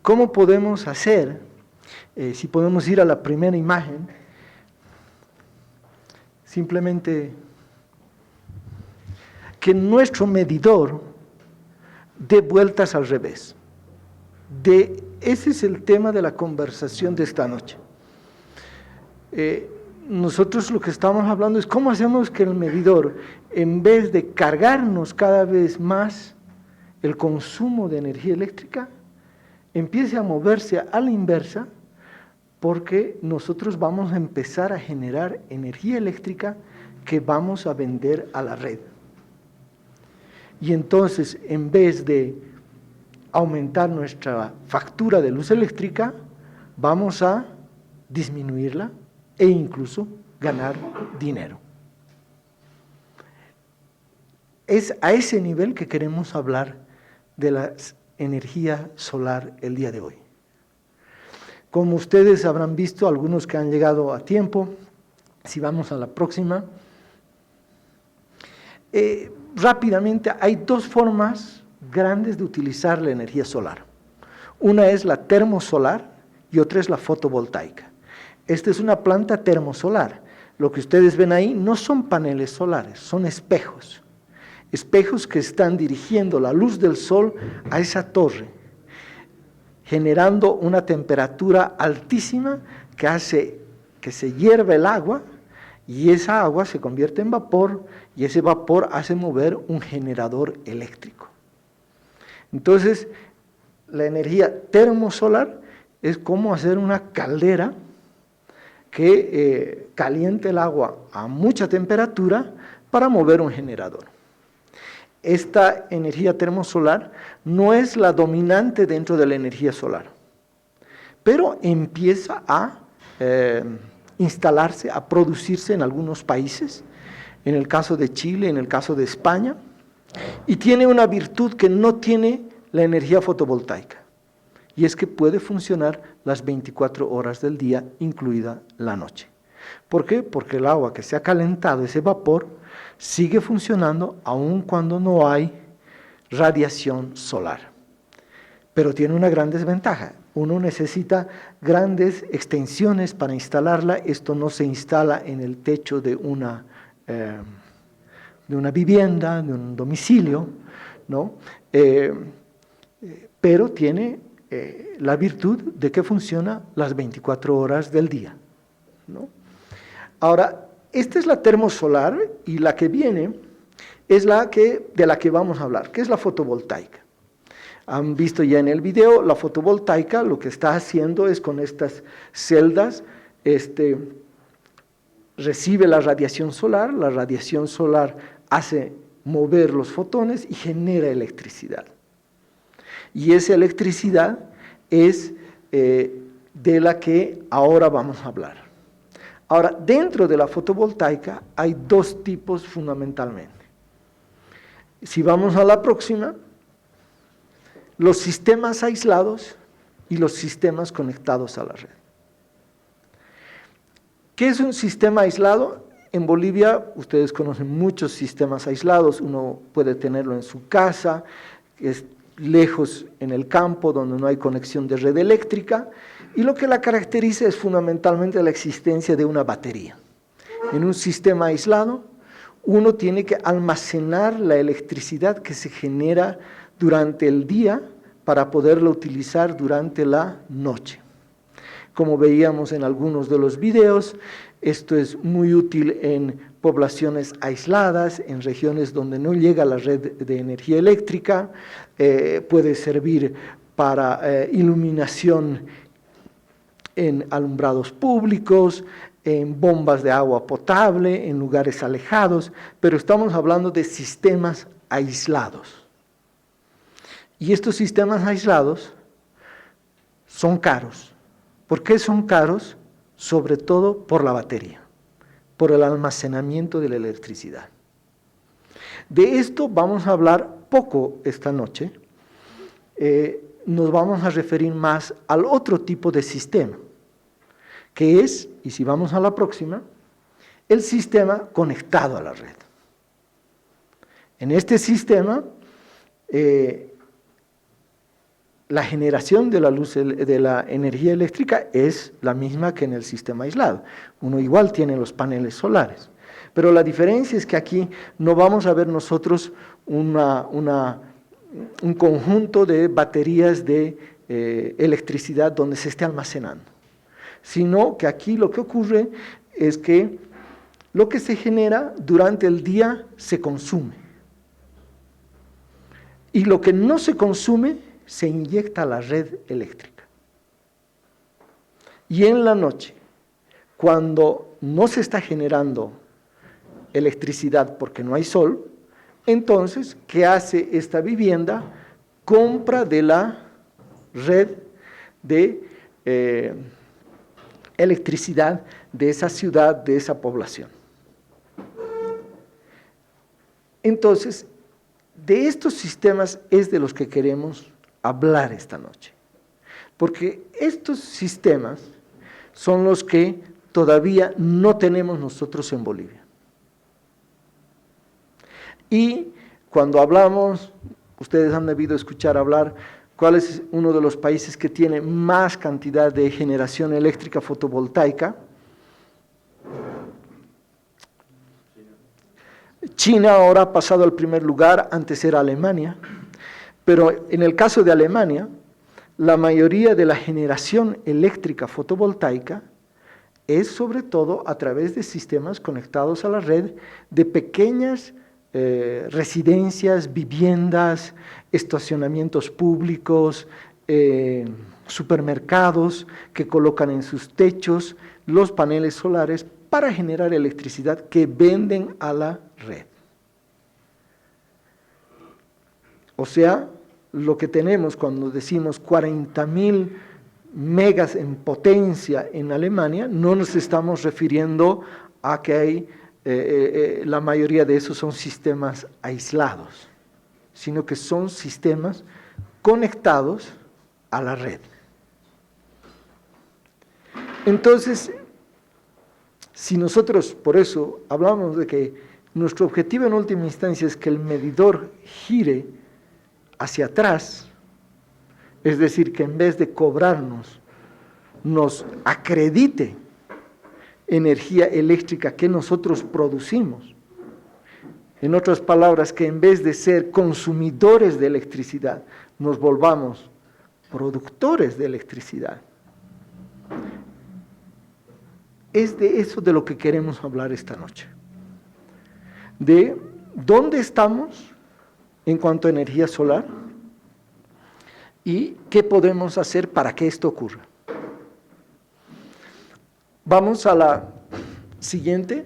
¿Cómo podemos hacer? Si podemos ir a la primera imagen, simplemente que nuestro medidor dé vueltas al revés. Ese es el tema de la conversación de esta noche. Nosotros lo que estamos hablando es cómo hacemos que el medidor, en vez de cargarnos cada vez más el consumo de energía eléctrica, empiece a moverse a la inversa, porque nosotros vamos a empezar a generar energía eléctrica que vamos a vender a la red. Y entonces, en vez de aumentar nuestra factura de luz eléctrica, vamos a disminuirla e incluso ganar dinero. Es a ese nivel que queremos hablar de la energía solar el día de hoy. Como ustedes habrán visto, algunos que han llegado a tiempo, si vamos a la próxima, rápidamente hay dos formas grandes de utilizar la energía solar. Una es la termosolar y otra es la fotovoltaica. Esta es una planta termosolar. Lo que ustedes ven ahí no son paneles solares, son espejos. Espejos que están dirigiendo la luz del sol a esa torre, generando una temperatura altísima que hace que se hierva el agua y esa agua se convierte en vapor y ese vapor hace mover un generador eléctrico. Entonces, la energía termosolar es como hacer una caldera que caliente el agua a mucha temperatura para mover un generador. Esta energía termosolar no es la dominante dentro de la energía solar, pero empieza a instalarse, a producirse en algunos países, en el caso de Chile, en el caso de España, y tiene una virtud que no tiene la energía fotovoltaica, y es que puede funcionar las 24 horas del día, incluida la noche. ¿Por qué? Porque el agua que se ha calentado, ese vapor, sigue funcionando aun cuando no hay radiación solar. Pero tiene una gran desventaja. Uno necesita grandes extensiones para instalarla. Esto no se instala en el techo de una vivienda, de un domicilio, ¿no? Pero tiene la virtud de que funciona las 24 horas del día, ¿no? Ahora, esta es la termosolar y la que viene es de la que vamos a hablar, que es la fotovoltaica. Han visto ya en el video, la fotovoltaica lo que está haciendo es con estas celdas, recibe la radiación solar hace mover los fotones y genera electricidad. Y esa electricidad es de la que ahora vamos a hablar. Ahora, dentro de la fotovoltaica hay dos tipos fundamentalmente. Si vamos a la próxima, los sistemas aislados y los sistemas conectados a la red. ¿Qué es un sistema aislado? En Bolivia, ustedes conocen muchos sistemas aislados, uno puede tenerlo en su casa, es lejos en el campo donde no hay conexión de red eléctrica, y lo que la caracteriza es fundamentalmente la existencia de una batería. En un sistema aislado, uno tiene que almacenar la electricidad que se genera durante el día para poderla utilizar durante la noche. Como veíamos en algunos de los videos, esto es muy útil en poblaciones aisladas, en regiones donde no llega la red de energía eléctrica, puede servir para iluminación en alumbrados públicos, en bombas de agua potable, en lugares alejados, pero estamos hablando de sistemas aislados. Y estos sistemas aislados son caros. ¿Por qué son caros? Sobre todo por la batería, por el almacenamiento de la electricidad. De esto vamos a hablar poco esta noche. Nos vamos a referir más al otro tipo de sistema, que es, y si vamos a la próxima, el sistema conectado a la red. En este sistema, la generación de la luz, de la energía eléctrica es la misma que en el sistema aislado. Uno igual tiene los paneles solares. Pero la diferencia es que aquí no vamos a ver nosotros un conjunto de baterías de electricidad donde se esté almacenando, sino que aquí lo que ocurre es que lo que se genera durante el día se consume. Y lo que no se consume se inyecta a la red eléctrica. Y en la noche, cuando no se está generando electricidad porque no hay sol, entonces, ¿qué hace esta vivienda? Compra de la red de electricidad de esa ciudad, de esa población. Entonces, de estos sistemas es de los que queremos hablar esta noche, porque estos sistemas son los que todavía no tenemos nosotros en Bolivia. Y cuando hablamos, ustedes han debido escuchar hablar, ¿cuál es uno de los países que tiene más cantidad de generación eléctrica fotovoltaica? China ahora ha pasado al primer lugar, antes era Alemania, pero en el caso de Alemania, la mayoría de la generación eléctrica fotovoltaica es sobre todo a través de sistemas conectados a la red de pequeñas residencias, viviendas, estacionamientos públicos, supermercados que colocan en sus techos los paneles solares para generar electricidad que venden a la red. O sea, lo que tenemos cuando decimos 40.000 megas en potencia en Alemania, no nos estamos refiriendo a que hay la mayoría de esos son sistemas aislados, sino que son sistemas conectados a la red. Entonces, si nosotros, por eso, hablamos de que nuestro objetivo en última instancia es que el medidor gire hacia atrás, es decir, que en vez de cobrarnos, nos acredite energía eléctrica que nosotros producimos. En otras palabras, que en vez de ser consumidores de electricidad, nos volvamos productores de electricidad. Es de eso de lo que queremos hablar esta noche. De dónde estamos en cuanto a energía solar y qué podemos hacer para que esto ocurra. Vamos a la siguiente.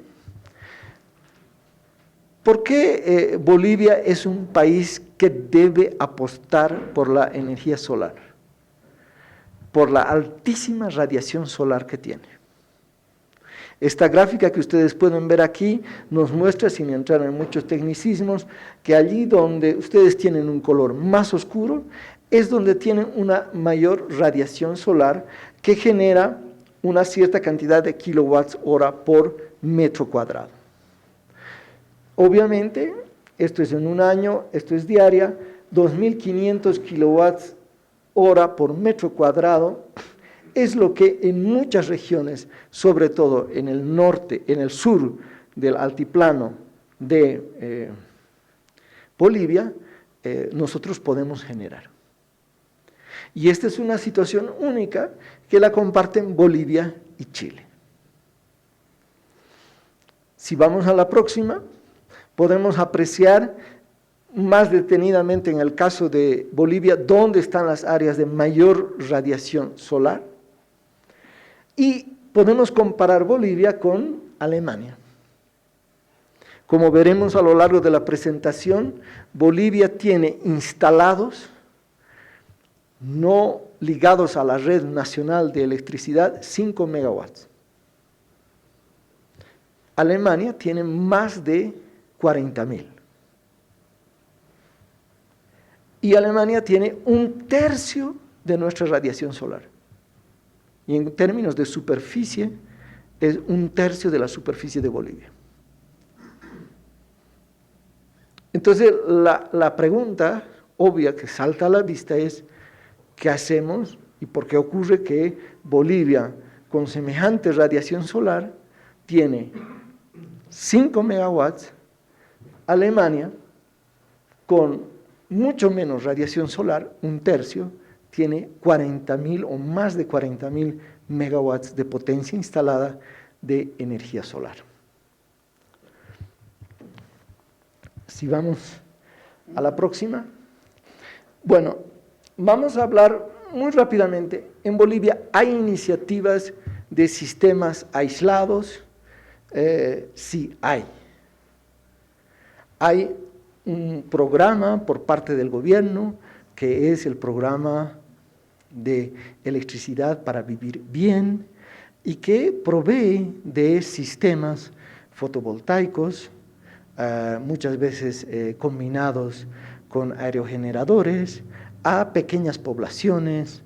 ¿Por qué Bolivia es un país que debe apostar por la energía solar? Por la altísima radiación solar que tiene. Esta gráfica que ustedes pueden ver aquí nos muestra, sin entrar en muchos tecnicismos, que allí donde ustedes tienen un color más oscuro es donde tienen una mayor radiación solar que genera una cierta cantidad de kilowatts hora por metro cuadrado. Obviamente, esto es en un año, esto es diaria, 2.500 kilowatts hora por metro cuadrado, es lo que en muchas regiones, sobre todo en el norte, en el sur del altiplano de Bolivia, nosotros podemos generar. Y esta es una situación única que la comparten Bolivia y Chile. Si vamos a la próxima, podemos apreciar más detenidamente en el caso de Bolivia dónde están las áreas de mayor radiación solar y podemos comparar Bolivia con Alemania. Como veremos a lo largo de la presentación, Bolivia tiene instalados, no ligados a la red nacional de electricidad, 5 megawatts. Alemania tiene más de 40.000. Y Alemania tiene 1/3 de nuestra radiación solar. Y en términos de superficie, es 1/3 de la superficie de Bolivia. Entonces, la pregunta obvia que salta a la vista es, ¿Qué hacemos y por qué ocurre que Bolivia, con semejante radiación solar, tiene 5 megawatts, Alemania, con mucho menos radiación solar, un tercio, tiene 40.000 o más de 40.000 megawatts de potencia instalada de energía solar? Si vamos a la próxima. Bueno, vamos a hablar muy rápidamente. En Bolivia hay iniciativas de sistemas aislados. Sí, hay. Hay un programa por parte del gobierno que es el programa de electricidad para vivir bien y que provee de sistemas fotovoltaicos, muchas veces combinados con aerogeneradores, a pequeñas poblaciones,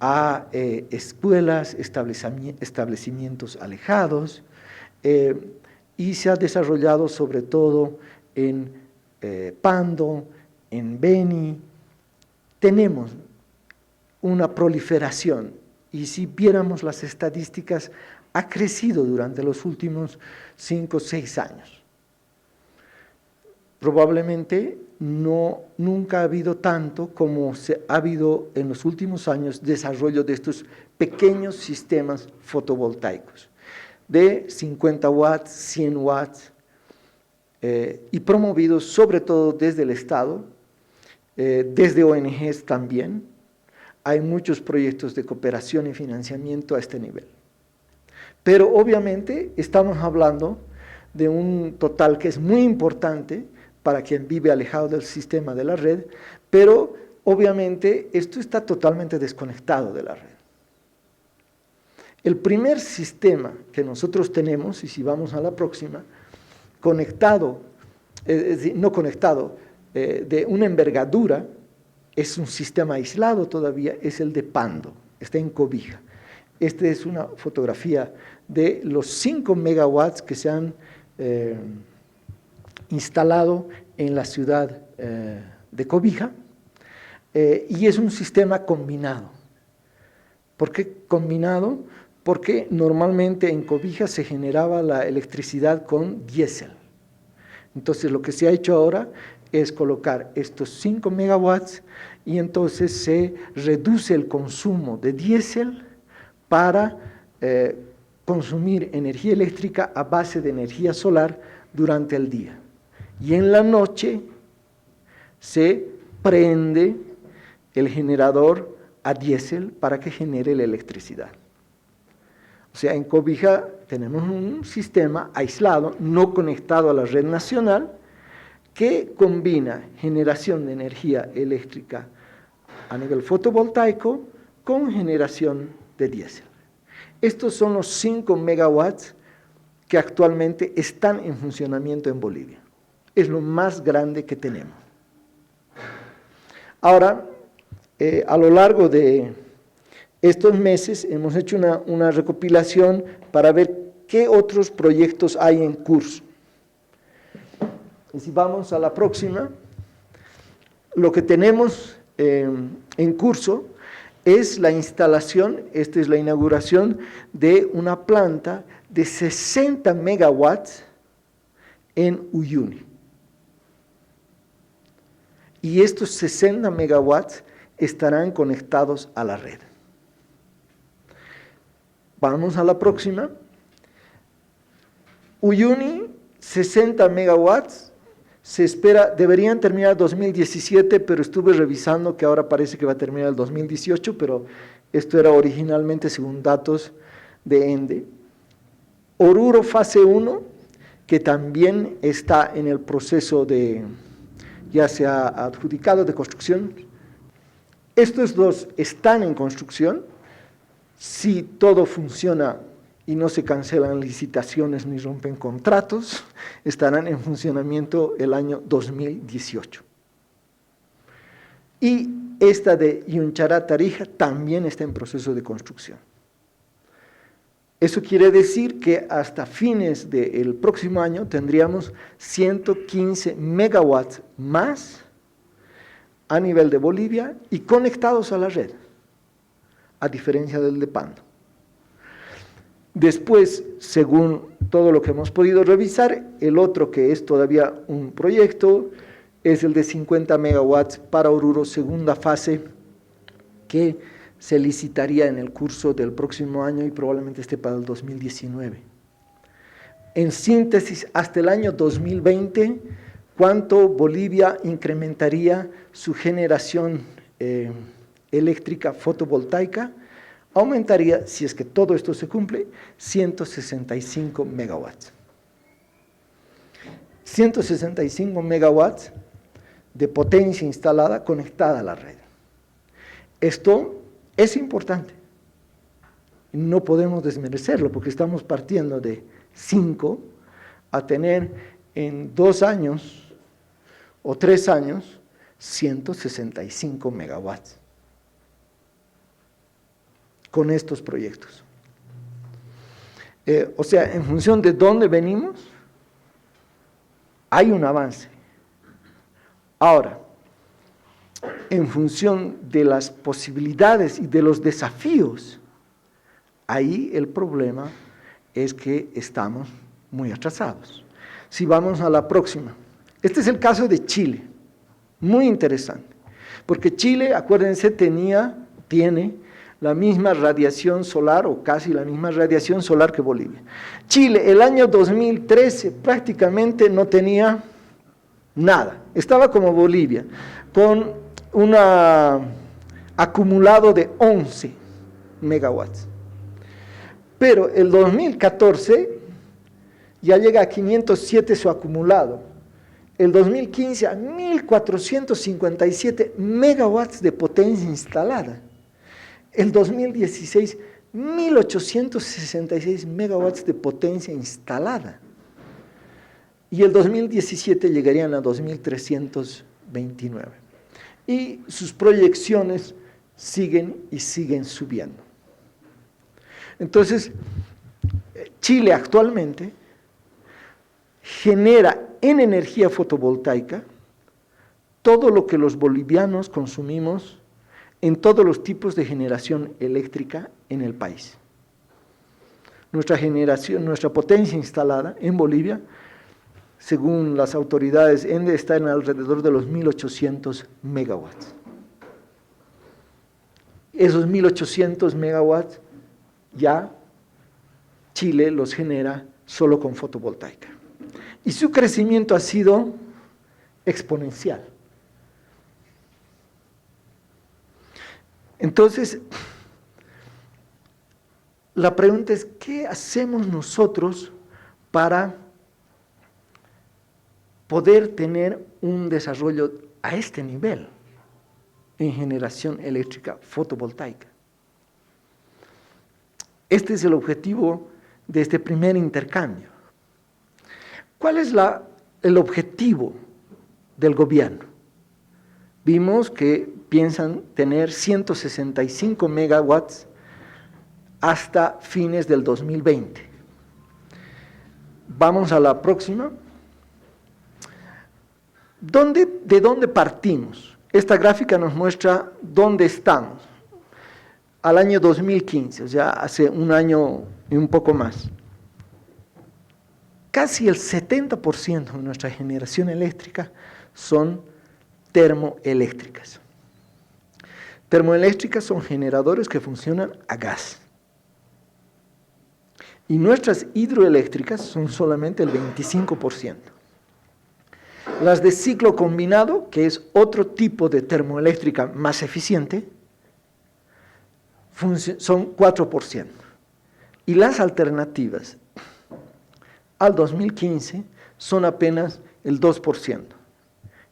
a escuelas, establecimientos alejados, y se ha desarrollado sobre todo en Pando, en Beni. Tenemos una proliferación, y si viéramos las estadísticas, ha crecido durante los últimos 5 o 6 años. Probablemente nunca ha habido tanto como ha habido en los últimos años desarrollo de estos pequeños sistemas fotovoltaicos de 50 watts, 100 watts, y promovidos sobre todo desde el Estado, desde ONGs también. Hay muchos proyectos de cooperación y financiamiento a este nivel. Pero obviamente estamos hablando de un total que es muy importante para quien vive alejado del sistema de la red, pero obviamente esto está totalmente desconectado de la red. El primer sistema que nosotros tenemos, y si vamos a la próxima, conectado, no conectado, de una envergadura, es un sistema aislado todavía, es el de Pando, está en Cobija. Esta es una fotografía de los 5 megawatts que se han instalado en la ciudad de Cobija, y es un sistema combinado. ¿Por qué combinado? Porque normalmente en Cobija se generaba la electricidad con diésel. Entonces lo que se ha hecho ahora es colocar estos 5 megawatts y entonces se reduce el consumo de diésel para consumir energía eléctrica a base de energía solar durante el día. Y en la noche se prende el generador a diésel para que genere la electricidad. O sea, en Cobija tenemos un sistema aislado, no conectado a la red nacional, que combina generación de energía eléctrica a nivel fotovoltaico con generación de diésel. Estos son los 5 megawatts que actualmente están en funcionamiento en Bolivia. Es lo más grande que tenemos. Ahora, a lo largo de estos meses hemos hecho una recopilación para ver qué otros proyectos hay en curso. Y si vamos a la próxima, lo que tenemos en curso es la instalación, esta es la inauguración de una planta de 60 megawatts en Uyuni. Y estos 60 megawatts estarán conectados a la red. Vamos a la próxima. Uyuni, 60 megawatts, se espera, deberían terminar 2017, pero estuve revisando que ahora parece que va a terminar el 2018, pero esto era originalmente según datos de ENDE. Oruro fase 1, que también está en el proceso de, ya se ha adjudicado de construcción. Estos dos están en construcción. Si todo funciona y no se cancelan licitaciones ni rompen contratos, estarán en funcionamiento el año 2018. Y esta de Yunchara Tarija también está en proceso de construcción. Eso quiere decir que hasta fines del próximo año tendríamos 115 megawatts más a nivel de Bolivia y conectados a la red. a diferencia del de Pando. Después, según todo lo que hemos podido revisar, el otro que es todavía un proyecto es el de 50 megawatts para Oruro, segunda fase, que se licitaría en el curso del próximo año y probablemente esté para el 2019. En síntesis, hasta el año 2020, ¿cuánto Bolivia incrementaría su generación eléctrica fotovoltaica? Aumentaría, si es que todo esto se cumple, 165 megawatts. 165 megawatts de potencia instalada conectada a la red. Esto es importante. No podemos desmerecerlo porque estamos partiendo de 5 a tener en 2 años o 3 años 165 megawatts con estos proyectos. O sea, en función de dónde venimos, hay un avance. Ahora, en función de las posibilidades y de los desafíos, ahí el problema es que estamos muy atrasados. Si vamos a la próxima, este es el caso de Chile, muy interesante, porque Chile, acuérdense, tiene la misma radiación solar o casi la misma radiación solar que Bolivia. Chile, el año 2013 prácticamente no tenía nada, estaba como Bolivia, con un acumulado de 11 megawatts. Pero el 2014 ya llega a 507 su acumulado. El 2015 a 1.457 megawatts de potencia instalada. El 2016, 1.866 megawatts de potencia instalada. Y el 2017 llegarían a 2.329. Y sus proyecciones siguen y siguen subiendo. Entonces, Chile actualmente genera en energía fotovoltaica todo lo que los bolivianos consumimos en todos los tipos de generación eléctrica en el país. Nuestra potencia instalada en Bolivia, según las autoridades, está en alrededor de los 1.800 megawatts. Esos 1.800 megawatts ya Chile los genera solo con fotovoltaica. Y su crecimiento ha sido exponencial. Entonces, la pregunta es, ¿qué hacemos nosotros para poder tener un desarrollo a este nivel en generación eléctrica fotovoltaica? Este es el objetivo de este primer intercambio. ¿Cuál es el objetivo del gobierno? Vimos que piensan tener 165 megawatts hasta fines del 2020. Vamos a la próxima. ¿De dónde partimos? Esta gráfica nos muestra dónde estamos. Al año 2015, o sea, hace un año y un poco más. Casi el 70% de nuestra generación eléctrica son termoeléctricas. Termoeléctricas son generadores que funcionan a gas. Y nuestras hidroeléctricas son solamente el 25%. Las de ciclo combinado, que es otro tipo de termoeléctrica más eficiente, son 4%. Y las alternativas al 2015 son apenas el 2%,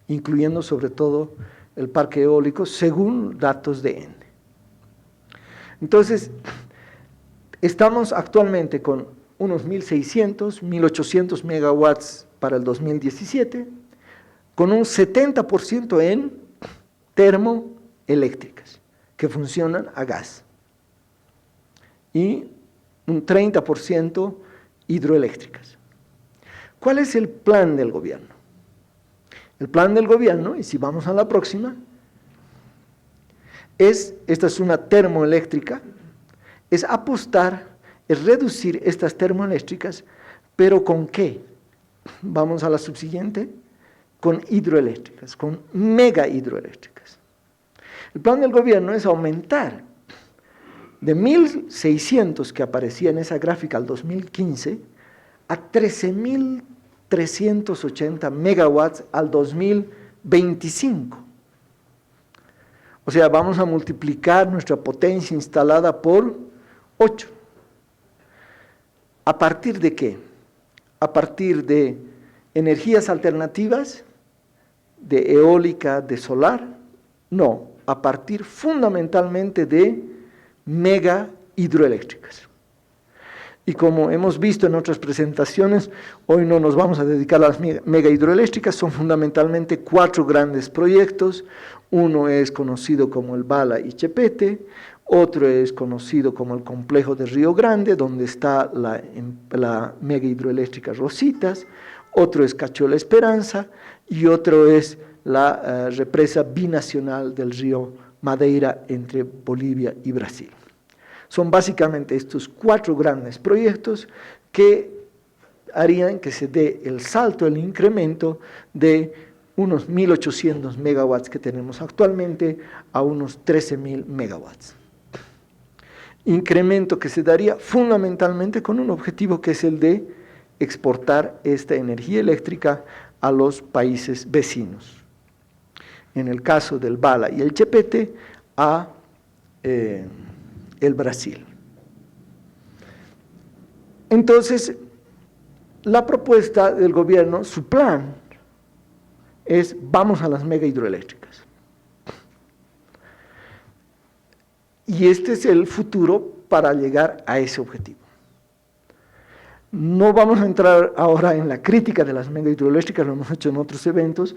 incluyendo sobre todo el parque eólico, según datos de ENDE. Entonces, estamos actualmente con unos 1.600, 1.800 megawatts para el 2017, con un 70% en termoeléctricas, que funcionan a gas, y un 30% hidroeléctricas. ¿Cuál es el plan del gobierno? El plan del gobierno, y si vamos a la próxima, esta es una termoeléctrica, es apostar, es reducir estas termoeléctricas, pero ¿con qué? Vamos a la subsiguiente, con hidroeléctricas, con mega hidroeléctricas. El plan del gobierno es aumentar de 1.600 que aparecía en esa gráfica al 2015 a 13.380 megawatts al 2025. O sea, vamos a multiplicar nuestra potencia instalada por 8. ¿A partir de qué? A partir de energías alternativas, de eólica, de solar. No, a partir fundamentalmente de mega hidroeléctricas. Y como hemos visto en otras presentaciones, hoy no nos vamos a dedicar a las mega hidroeléctricas, son fundamentalmente 4 grandes proyectos. Uno es conocido como el Bala y Chepete, otro es conocido como el complejo de Río Grande, donde está la mega hidroeléctrica Rositas, otro es Cachola Esperanza y otro es la represa binacional del río Madeira entre Bolivia y Brasil. Son básicamente estos 4 grandes proyectos que harían que se dé el salto, el incremento de unos 1.800 megawatts que tenemos actualmente a unos 13.000 megawatts. Incremento que se daría fundamentalmente con un objetivo que es el de exportar esta energía eléctrica a los países vecinos. En el caso del Bala y el Chepete, a el Brasil. Entonces, la propuesta del gobierno, su plan, es vamos a las mega hidroeléctricas. Y este es el futuro para llegar a ese objetivo. No vamos a entrar ahora en la crítica de las mega hidroeléctricas, lo hemos hecho en otros eventos.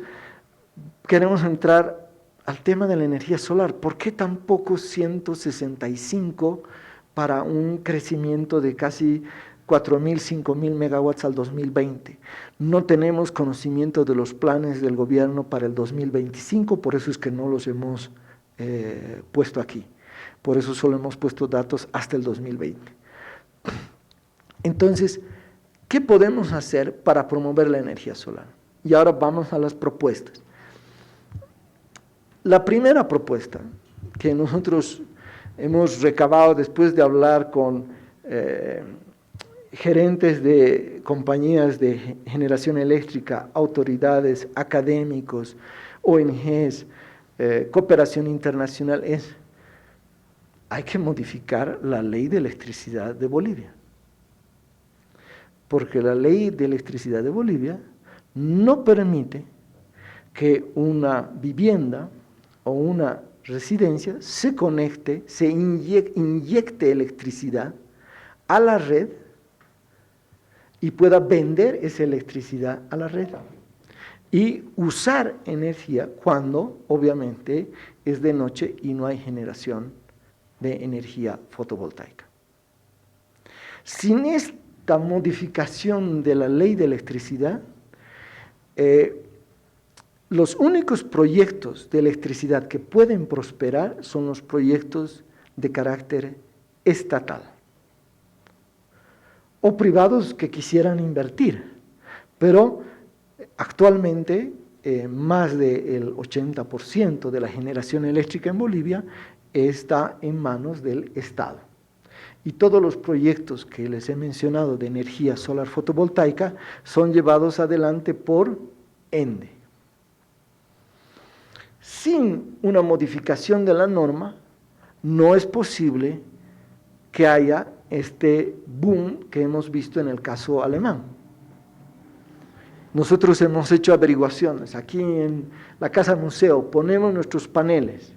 Queremos entrar al tema de la energía solar. ¿Por qué tan poco 165 para un crecimiento de casi 4.000, 5.000 megawatts al 2020? No tenemos conocimiento de los planes del gobierno para el 2025, por eso es que no los hemos puesto aquí. Por eso solo hemos puesto datos hasta el 2020. Entonces, ¿qué podemos hacer para promover la energía solar? Y ahora vamos a las propuestas. La primera propuesta que nosotros hemos recabado después de hablar con gerentes de compañías de generación eléctrica, autoridades, académicos, ONGs, cooperación internacional, es: hay que modificar la ley de electricidad de Bolivia. Porque la ley de electricidad de Bolivia no permite que una vivienda o una residencia se conecte, se inyecte electricidad a la red y pueda vender esa electricidad a la red y usar energía cuando obviamente es de noche y no hay generación de energía fotovoltaica. Sin esta modificación de la ley de electricidad, los únicos proyectos de electricidad que pueden prosperar son los proyectos de carácter estatal o privados que quisieran invertir, pero actualmente más del 80% de la generación eléctrica en Bolivia está en manos del Estado. Y todos los proyectos que les he mencionado de energía solar fotovoltaica son llevados adelante por ENDE. Sin una modificación de la norma, no es posible que haya este boom que hemos visto en el caso alemán. Nosotros hemos hecho averiguaciones. Aquí en la Casa Museo ponemos nuestros paneles,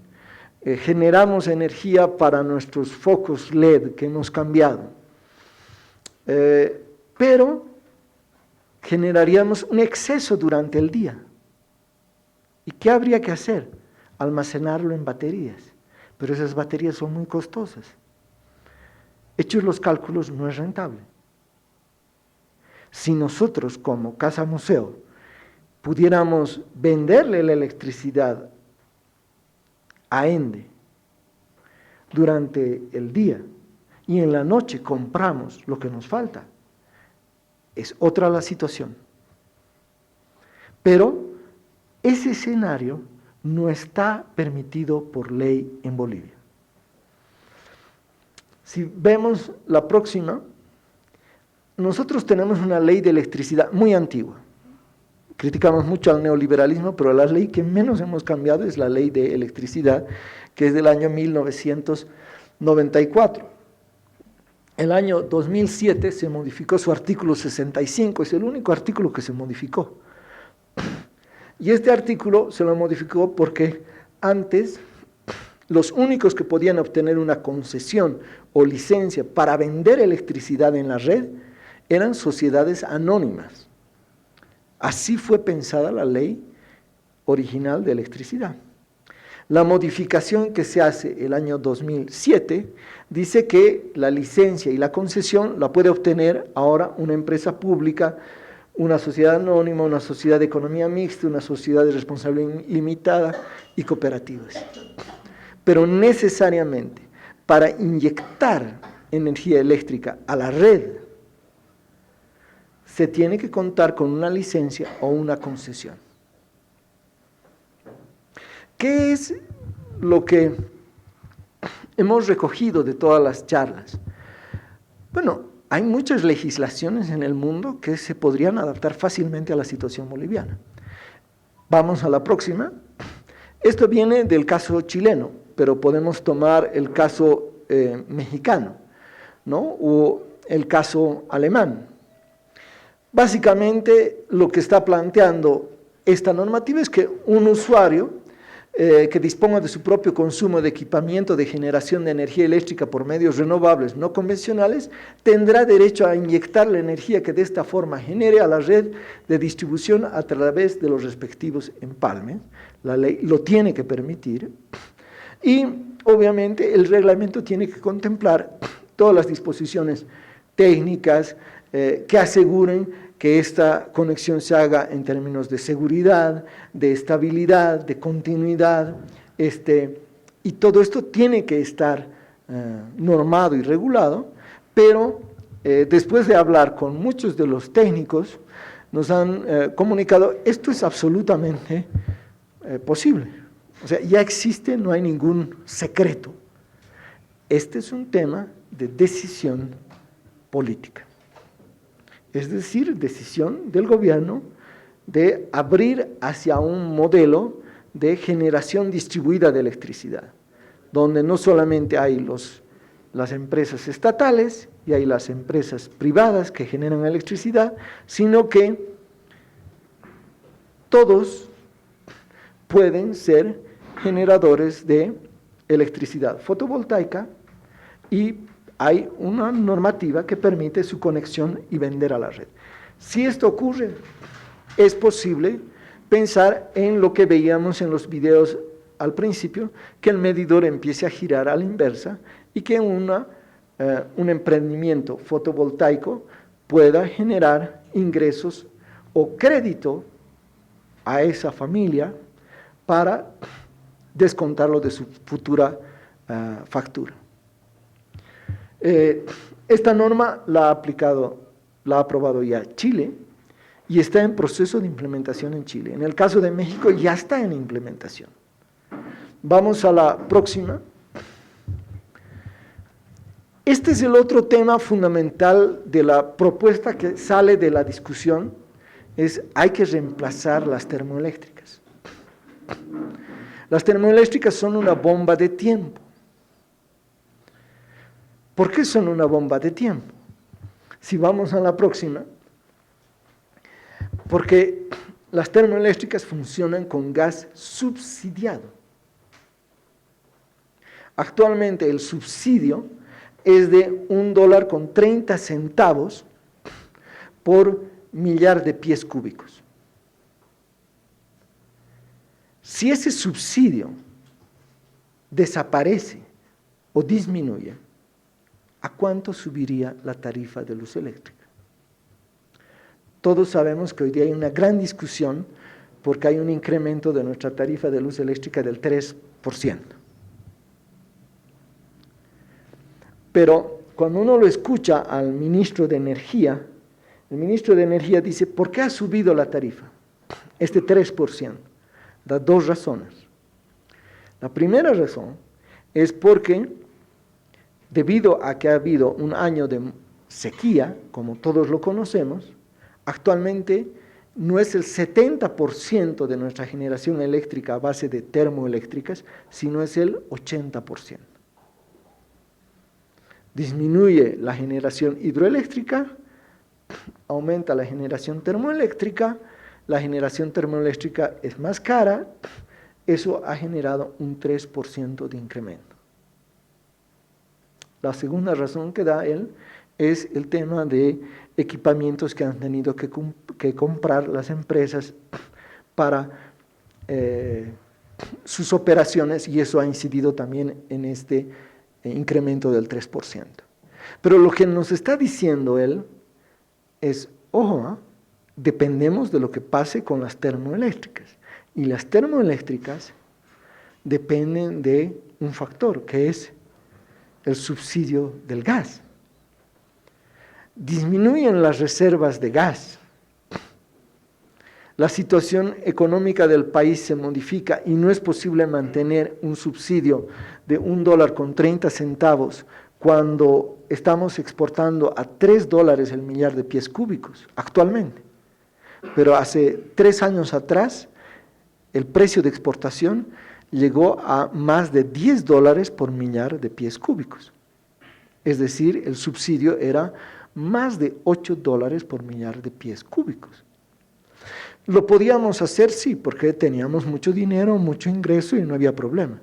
generamos energía para nuestros focos LED que hemos cambiado, pero generaríamos un exceso durante el día. ¿Y qué habría que hacer? Almacenarlo en baterías, pero esas baterías son muy costosas. Hechos los cálculos, no es rentable. Si nosotros como Casa Museo pudiéramos venderle la electricidad a ENDE durante el día y en la noche compramos lo que nos falta. Es otra la situación. Pero ese escenario no está permitido por ley en Bolivia. Si vemos la próxima, nosotros tenemos una ley de electricidad muy antigua. Criticamos mucho al neoliberalismo, pero la ley que menos hemos cambiado es la ley de electricidad, que es del año 1994. El año 2007 se modificó su artículo 65, es el único artículo que se modificó. Y este artículo se lo modificó porque antes los únicos que podían obtener una concesión o licencia para vender electricidad en la red eran sociedades anónimas. Así fue pensada la ley original de electricidad. La modificación que se hace el año 2007 dice que la licencia y la concesión la puede obtener ahora una empresa pública, una sociedad anónima, una sociedad de economía mixta, una sociedad de responsabilidad limitada y cooperativas. Pero necesariamente para inyectar energía eléctrica a la red se tiene que contar con una licencia o una concesión. ¿Qué es lo que hemos recogido de todas las charlas? Bueno, hay muchas legislaciones en el mundo que se podrían adaptar fácilmente a la situación boliviana. Vamos a la próxima. Esto viene del caso chileno, pero podemos tomar el caso mexicano, ¿no? O el caso alemán. Básicamente, lo que está planteando esta normativa es que un usuario que disponga de su propio consumo de equipamiento de generación de energía eléctrica por medios renovables no convencionales, tendrá derecho a inyectar la energía que de esta forma genere a la red de distribución a través de los respectivos empalmes. La ley lo tiene que permitir y obviamente el reglamento tiene que contemplar todas las disposiciones técnicas que aseguren que esta conexión se haga en términos de seguridad, de estabilidad, de continuidad, y todo esto tiene que estar normado y regulado, pero después de hablar con muchos de los técnicos, nos han comunicado, esto es absolutamente posible. O sea, ya existe, no hay ningún secreto. Este es un tema de decisión política. Es decir, decisión del gobierno de abrir hacia un modelo de generación distribuida de electricidad, donde no solamente hay las empresas estatales y hay las empresas privadas que generan electricidad, sino que todos pueden ser generadores de electricidad fotovoltaica y hay una normativa que permite su conexión y vender a la red. Si esto ocurre, es posible pensar en lo que veíamos en los videos al principio, que el medidor empiece a girar a la inversa y que un emprendimiento fotovoltaico pueda generar ingresos o crédito a esa familia para descontarlo de su futura factura. Esta norma la ha aprobado ya Chile y está en proceso de implementación en Chile. En el caso de México ya está en implementación. Vamos a la próxima. Este es el otro tema fundamental de la propuesta que sale de la discusión, es hay que reemplazar las termoeléctricas. Las termoeléctricas son una bomba de tiempo. ¿Por qué son una bomba de tiempo? Si vamos a la próxima, porque las termoeléctricas funcionan con gas subsidiado. Actualmente el subsidio es de $1.30 por millar de pies cúbicos. Si ese subsidio desaparece o disminuye, ¿a cuánto subiría la tarifa de luz eléctrica? Todos sabemos que hoy día hay una gran discusión porque hay un incremento de nuestra tarifa de luz eléctrica del 3%. Pero cuando uno lo escucha al ministro de Energía, el ministro de Energía dice, ¿por qué ha subido la tarifa? Este 3%. Da dos razones. La primera razón es porque, debido a que ha habido un año de sequía, como todos lo conocemos, actualmente no es el 70% de nuestra generación eléctrica a base de termoeléctricas, sino es el 80%. Disminuye la generación hidroeléctrica, aumenta la generación termoeléctrica, la generación termoeléctrica es más cara, eso ha generado un 3% de incremento. La segunda razón que da él es el tema de equipamientos que han tenido que comprar las empresas para sus operaciones, y eso ha incidido también en este incremento del 3%. Pero lo que nos está diciendo él es, ojo, dependemos de lo que pase con las termoeléctricas, y las termoeléctricas dependen de un factor que es el subsidio del gas. Disminuyen las reservas de gas, la situación económica del país se modifica y no es posible mantener un subsidio de $1.30 cuando estamos exportando a $3 el millar de pies cúbicos actualmente. Pero hace 3 años atrás el precio de exportación llegó a más de $10 por millar de pies cúbicos. Es decir, el subsidio era más de $8 por millar de pies cúbicos. Lo podíamos hacer, sí, porque teníamos mucho dinero, mucho ingreso y no había problema.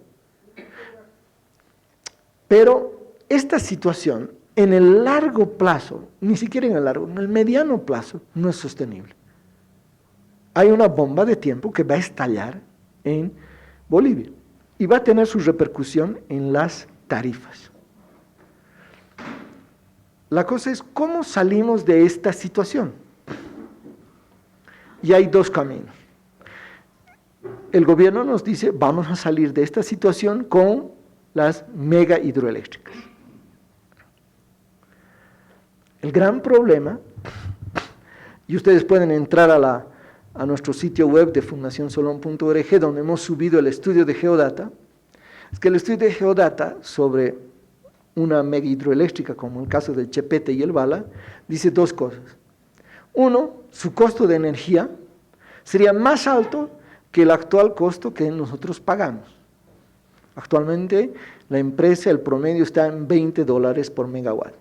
Pero esta situación, en el largo plazo, ni siquiera en el largo, en el mediano plazo, no es sostenible. Hay una bomba de tiempo que va a estallar en Bolivia y va a tener su repercusión en las tarifas. La cosa es, ¿cómo salimos de esta situación? Y hay dos caminos. El gobierno nos dice, vamos a salir de esta situación con las mega hidroeléctricas. El gran problema, y ustedes pueden entrar a nuestro sitio web de fundacionsolon.org, donde hemos subido el estudio de Geodata, es que el estudio de Geodata sobre una mega hidroeléctrica, como el caso del Chepete y el Bala, dice dos cosas. Uno, su costo de energía sería más alto que el actual costo que nosotros pagamos. Actualmente la empresa, el promedio está en $20 por megawatt.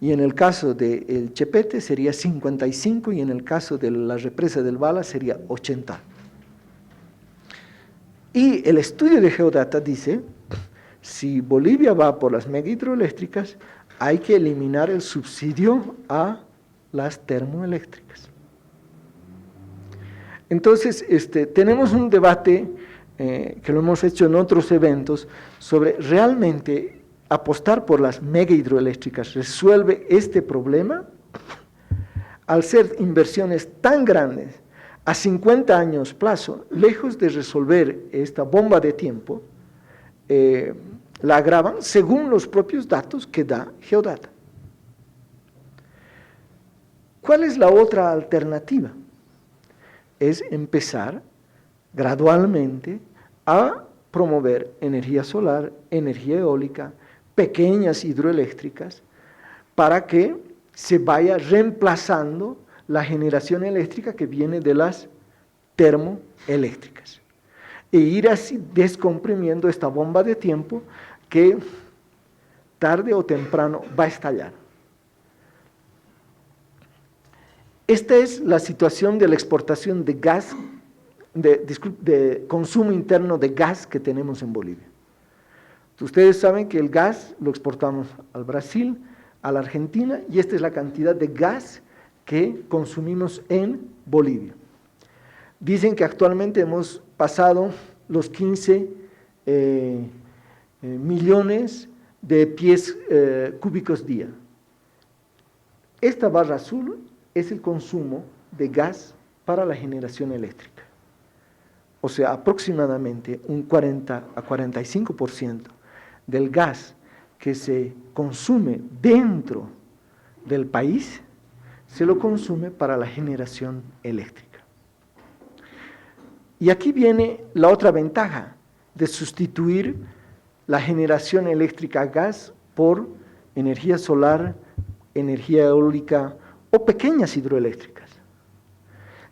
Y en el caso del Chepete sería 55 y en el caso de la represa del Bala sería 80. Y el estudio de Geodata dice, si Bolivia va por las mega hidroeléctricas, hay que eliminar el subsidio a las termoeléctricas. Entonces, tenemos un debate que lo hemos hecho en otros eventos sobre realmente apostar por las mega hidroeléctricas resuelve este problema. Al ser inversiones tan grandes, a 50 años plazo, lejos de resolver esta bomba de tiempo, la agravan según los propios datos que da Geodata. ¿Cuál es la otra alternativa? Es empezar gradualmente a promover energía solar, energía eólica, pequeñas hidroeléctricas, para que se vaya reemplazando la generación eléctrica que viene de las termoeléctricas. E ir así descomprimiendo esta bomba de tiempo que tarde o temprano va a estallar. Esta es la situación de la exportación de gas, de consumo interno de gas que tenemos en Bolivia. Ustedes saben que el gas lo exportamos al Brasil, a la Argentina, y esta es la cantidad de gas que consumimos en Bolivia. Dicen que actualmente hemos pasado los 15 millones de pies cúbicos día. Esta barra azul es el consumo de gas para la generación eléctrica. O sea, aproximadamente un 40 a 45% del gas que se consume dentro del país, se lo consume para la generación eléctrica. Y aquí viene la otra ventaja de sustituir la generación eléctrica a gas por energía solar, energía eólica o pequeñas hidroeléctricas.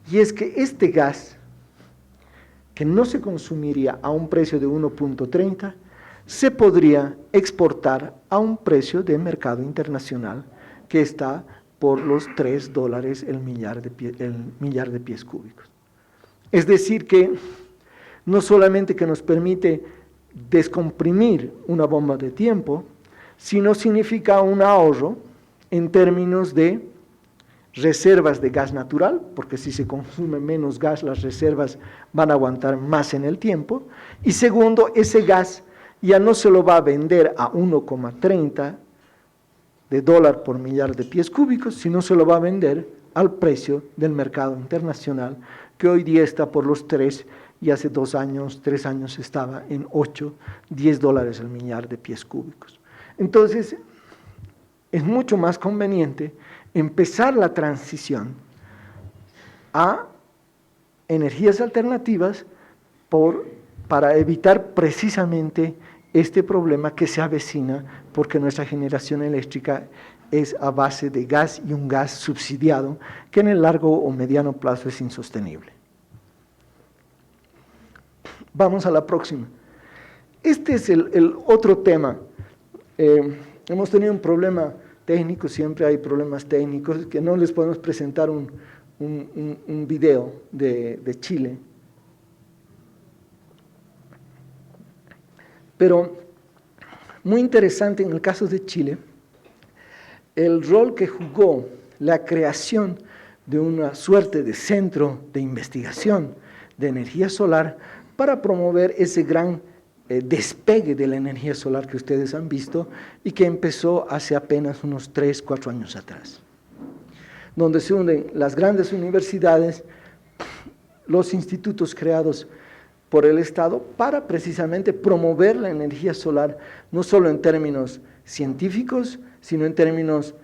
Y es que este gas, que no se consumiría a un precio de 1.30, se podría exportar a un precio de mercado internacional que está por los $3 el millar de pies cúbicos. Es decir que no solamente que nos permite descomprimir una bomba de tiempo, sino significa un ahorro en términos de reservas de gas natural, porque si se consume menos gas, las reservas van a aguantar más en el tiempo, y segundo, ese gas ya no se lo va a vender a 1,30 de dólar por millar de pies cúbicos, sino se lo va a vender al precio del mercado internacional, que hoy día está por los 3, y hace 2 años, 3 años estaba en 8, $10 el millar de pies cúbicos. Entonces, es mucho más conveniente empezar la transición a energías alternativas para evitar precisamente este problema que se avecina, porque nuestra generación eléctrica es a base de gas y un gas subsidiado que en el largo o mediano plazo es insostenible. Vamos a la próxima. Este es el otro tema. Hemos tenido un problema técnico, siempre hay problemas técnicos, que no les podemos presentar un video de Chile. Pero muy interesante en el caso de Chile, el rol que jugó la creación de una suerte de centro de investigación de energía solar para promover ese gran despegue de la energía solar que ustedes han visto y que empezó hace apenas unos 3, 4 años atrás, donde se unen las grandes universidades, los institutos creados por el Estado para precisamente promover la energía solar, no solo en términos científicos, sino en términos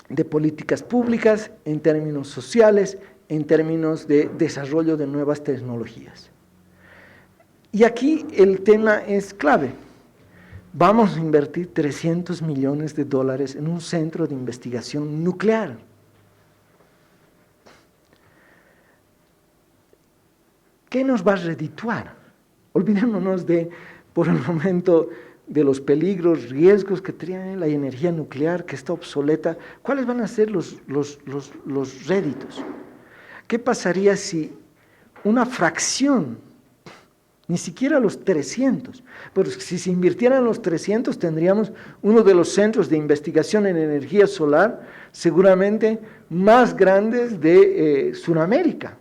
de políticas públicas, en términos sociales, en términos de desarrollo de nuevas tecnologías. Y aquí el tema es clave. Vamos a invertir $300 millones en un centro de investigación nuclear. ¿Qué nos va a redituar? Olvidémonos por el momento, de los peligros, riesgos que trae la energía nuclear, que está obsoleta. ¿Cuáles van a ser los réditos? ¿Qué pasaría si una fracción, ni siquiera los 300, pero si se invirtieran los 300 tendríamos uno de los centros de investigación en energía solar seguramente más grandes de Sudamérica?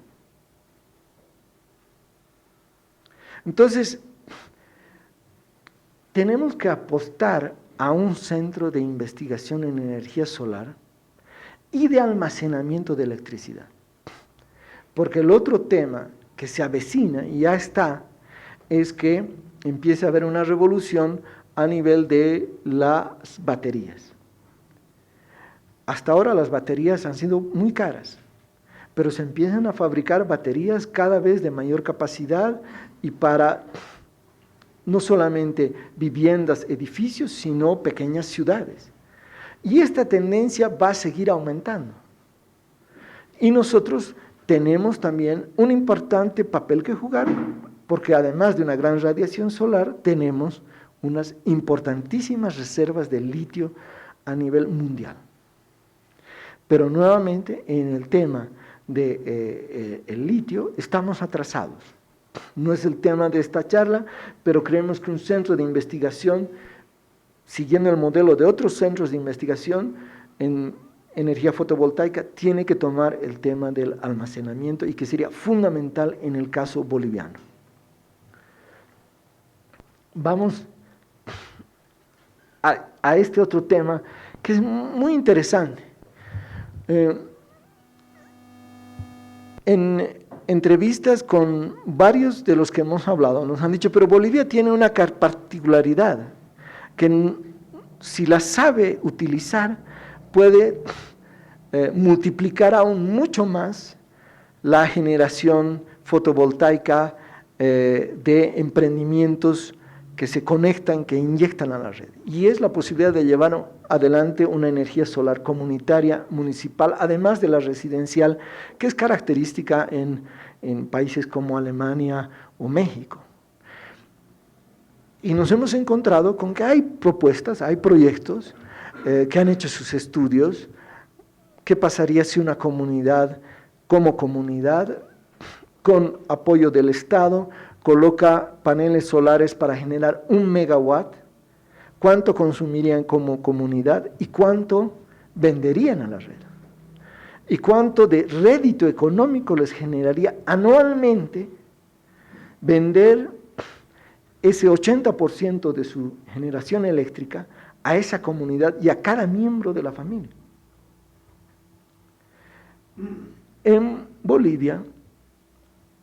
Entonces, tenemos que apostar a un centro de investigación en energía solar y de almacenamiento de electricidad. Porque el otro tema que se avecina y ya está, es que empiece a haber una revolución a nivel de las baterías. Hasta ahora las baterías han sido muy caras, pero se empiezan a fabricar baterías cada vez de mayor capacidad y para no solamente viviendas, edificios, sino pequeñas ciudades. Y esta tendencia va a seguir aumentando. Y nosotros tenemos también un importante papel que jugar, porque además de una gran radiación solar, tenemos unas importantísimas reservas de litio a nivel mundial. Pero nuevamente, en el tema del litio, estamos atrasados. No es el tema de esta charla, pero creemos que un centro de investigación, siguiendo el modelo de otros centros de investigación en energía fotovoltaica, tiene que tomar el tema del almacenamiento y que sería fundamental en el caso boliviano. Vamos a este otro tema que es muy interesante. En entrevistas con varios de los que hemos hablado, nos han dicho, pero Bolivia tiene una particularidad, que si la sabe utilizar, puede multiplicar aún mucho más la generación fotovoltaica de emprendimientos que se conectan, que inyectan a la red. Y es la posibilidad de llevar adelante una energía solar comunitaria, municipal, además de la residencial, que es característica en países como Alemania o México. Y nos hemos encontrado con que hay propuestas, hay proyectos que han hecho sus estudios. ¿Qué pasaría si una comunidad, como comunidad, con apoyo del Estado, coloca paneles solares para generar 1 megawatt? ¿Cuánto consumirían como comunidad y cuánto venderían a la red? ¿Y cuánto de rédito económico les generaría anualmente vender ese 80% de su generación eléctrica a esa comunidad y a cada miembro de la familia? En Bolivia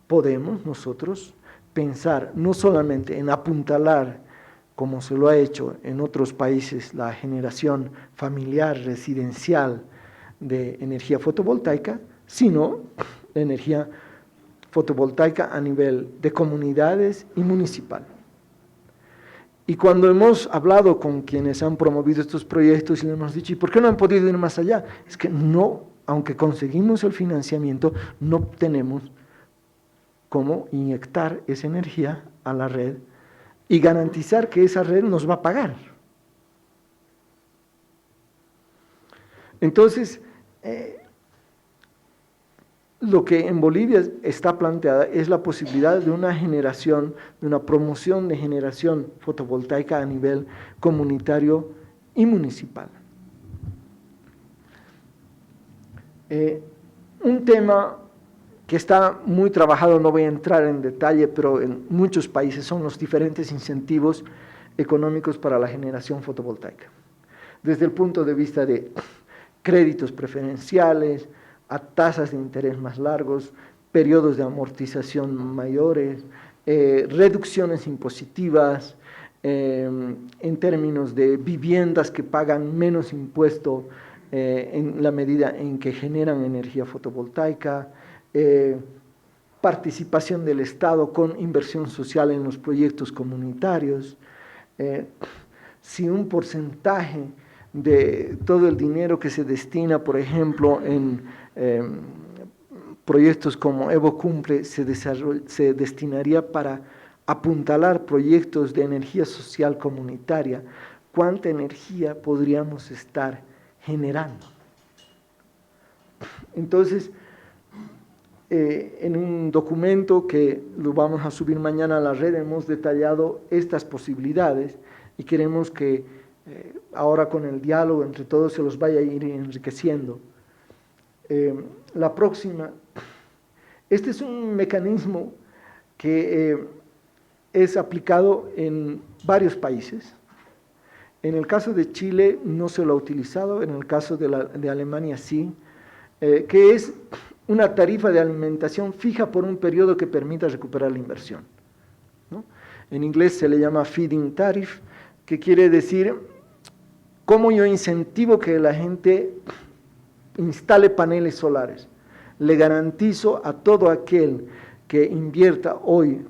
podemos nosotros pensar no solamente en apuntalar, como se lo ha hecho en otros países, la generación familiar residencial de energía fotovoltaica, sino la energía fotovoltaica a nivel de comunidades y municipal. Y cuando hemos hablado con quienes han promovido estos proyectos y les hemos dicho, ¿y por qué no han podido ir más allá? Es que no, aunque conseguimos el financiamiento, no tenemos cómo inyectar esa energía a la red y garantizar que esa red nos va a pagar. Entonces, lo que en Bolivia está planteada es la posibilidad de una generación, de una promoción de generación fotovoltaica a nivel comunitario y municipal. Un tema que está muy trabajado, no voy a entrar en detalle, pero en muchos países son los diferentes incentivos económicos para la generación fotovoltaica. Desde el punto de vista de créditos preferenciales, a tasas de interés más largos, periodos de amortización mayores, reducciones impositivas, en términos de viviendas que pagan menos impuesto en la medida en que generan energía fotovoltaica, participación del Estado con inversión social en los proyectos comunitarios. Si un porcentaje de todo el dinero que se destina, por ejemplo, en proyectos como Evo Cumple se destinaría para apuntalar proyectos de energía social comunitaria, ¿cuánta energía podríamos estar generando? Entonces, en un documento que lo vamos a subir mañana a la red hemos detallado estas posibilidades y queremos que ahora con el diálogo entre todos se los vaya a ir enriqueciendo. La próxima, este es un mecanismo que es aplicado en varios países. En el caso de Chile no se lo ha utilizado, en el caso de Alemania sí, que es una tarifa de alimentación fija por un periodo que permita recuperar la inversión, ¿no? En inglés se le llama feed-in tariff, que quiere decir cómo yo incentivo que la gente instale paneles solares. Le garantizo a todo aquel que invierta hoy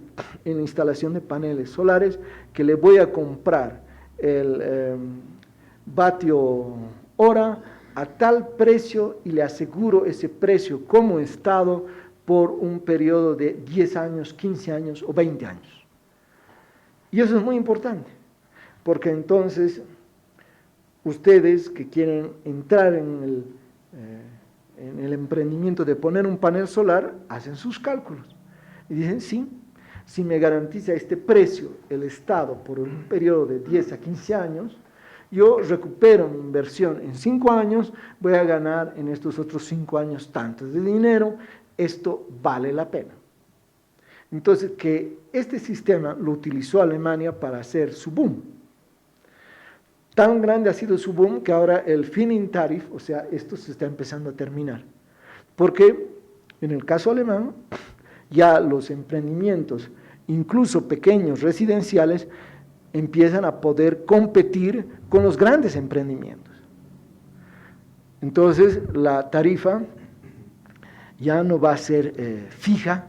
en la instalación de paneles solares que le voy a comprar el vatio hora a tal precio y le aseguro ese precio como Estado por un periodo de 10 años, 15 años o 20 años. Y eso es muy importante, porque entonces ustedes que quieren entrar en el emprendimiento de poner un panel solar, hacen sus cálculos y dicen, sí, si me garantiza este precio el Estado por un periodo de 10 a 15 años, yo recupero mi inversión en 5 años, voy a ganar en estos otros 5 años tanto de dinero, esto vale la pena. Entonces, que este sistema lo utilizó Alemania para hacer su boom. Tan grande ha sido su boom que ahora el feed-in tariff, o sea, esto se está empezando a terminar. Porque en el caso alemán, ya los emprendimientos, incluso pequeños residenciales, empiezan a poder competir con los grandes emprendimientos. Entonces, la tarifa ya no va a ser fija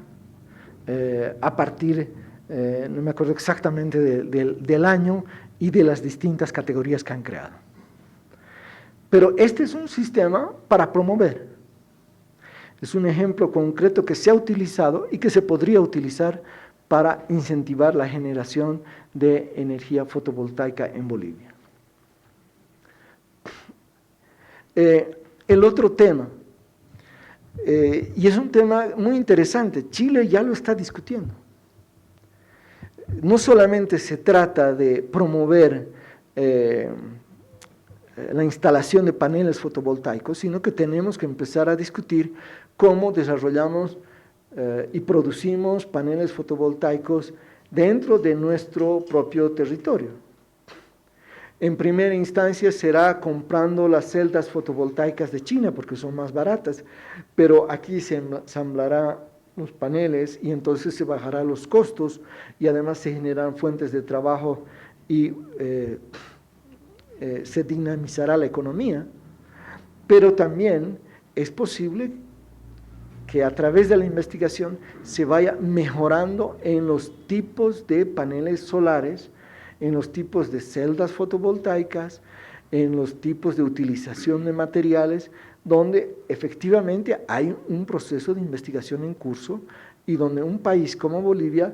a partir, no me acuerdo exactamente del año y de las distintas categorías que han creado. Pero este es un sistema para promover. Es un ejemplo concreto que se ha utilizado y que se podría utilizar para incentivar la generación de energía fotovoltaica en Bolivia. El otro tema, y es un tema muy interesante, Chile ya lo está discutiendo. No solamente se trata de promover la instalación de paneles fotovoltaicos, sino que tenemos que empezar a discutir cómo desarrollamos y producimos paneles fotovoltaicos dentro de nuestro propio territorio. En primera instancia será comprando las celdas fotovoltaicas de China porque son más baratas, pero aquí se ensamblará los paneles y entonces se bajarán los costos y además se generarán fuentes de trabajo y se dinamizará la economía, pero también es posible que a través de la investigación se vaya mejorando en los tipos de paneles solares, en los tipos de celdas fotovoltaicas, en los tipos de utilización de materiales, donde efectivamente hay un proceso de investigación en curso y donde un país como Bolivia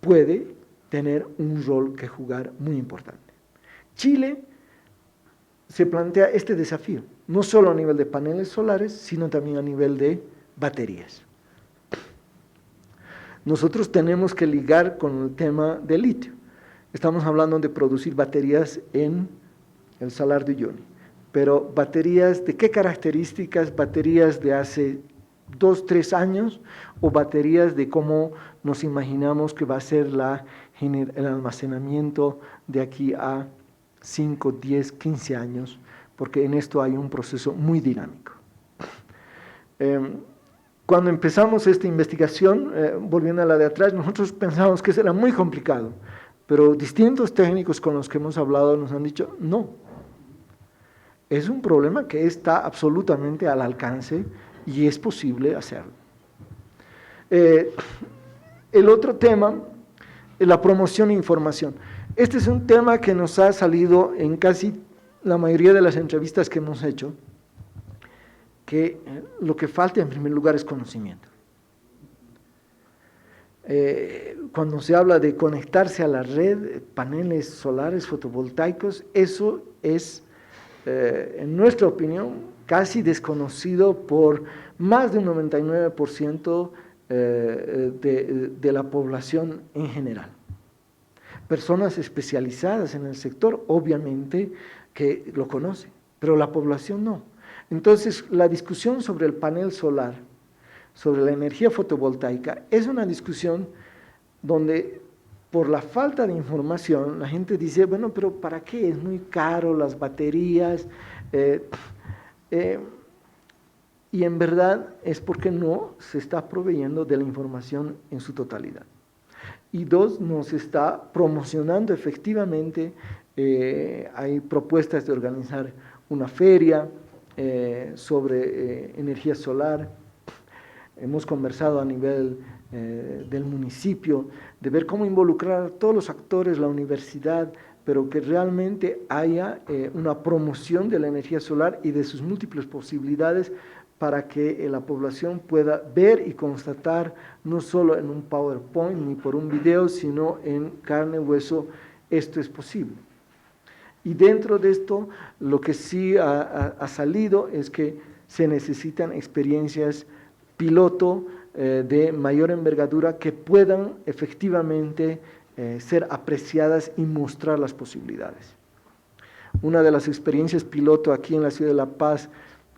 puede tener un rol que jugar muy importante. Chile se plantea este desafío, no solo a nivel de paneles solares, sino también a nivel de baterías. Nosotros tenemos que ligar con el tema del litio. Estamos hablando de producir baterías en el Salar de Uyuni, pero baterías ¿de qué características? Baterías de hace 2, 3 años o baterías de cómo nos imaginamos que va a ser el almacenamiento de aquí a 5, 10, 15 años, porque en esto hay un proceso muy dinámico. Cuando empezamos esta investigación, volviendo a la de atrás, nosotros pensamos que era muy complicado, pero distintos técnicos con los que hemos hablado nos han dicho, no, es un problema que está absolutamente al alcance y es posible hacerlo. El otro tema es la promoción e información. Este es un tema que nos ha salido en casi la mayoría de las entrevistas que hemos hecho, que lo que falta en primer lugar es conocimiento. Cuando se habla de conectarse a la red, paneles solares fotovoltaicos, eso es, en nuestra opinión, casi desconocido por más de un 99% de la población en general. Personas especializadas en el sector, obviamente, que lo conocen, pero la población no. Entonces, la discusión sobre el panel solar, sobre la energía fotovoltaica, es una discusión donde por la falta de información la gente dice, bueno, pero ¿para qué? Es muy caro, las baterías, y en verdad es porque no se está proveyendo de la información en su totalidad. Y dos, no se está promocionando efectivamente, hay propuestas de organizar una feria sobre energía solar. Hemos conversado a nivel del municipio, de ver cómo involucrar a todos los actores, la universidad, pero que realmente haya una promoción de la energía solar y de sus múltiples posibilidades para que la población pueda ver y constatar, no solo en un PowerPoint ni por un video, sino en carne y hueso, esto es posible. Y dentro de esto, lo que sí ha salido es que se necesitan experiencias piloto de mayor envergadura que puedan efectivamente ser apreciadas y mostrar las posibilidades. Una de las experiencias piloto aquí en la ciudad de La Paz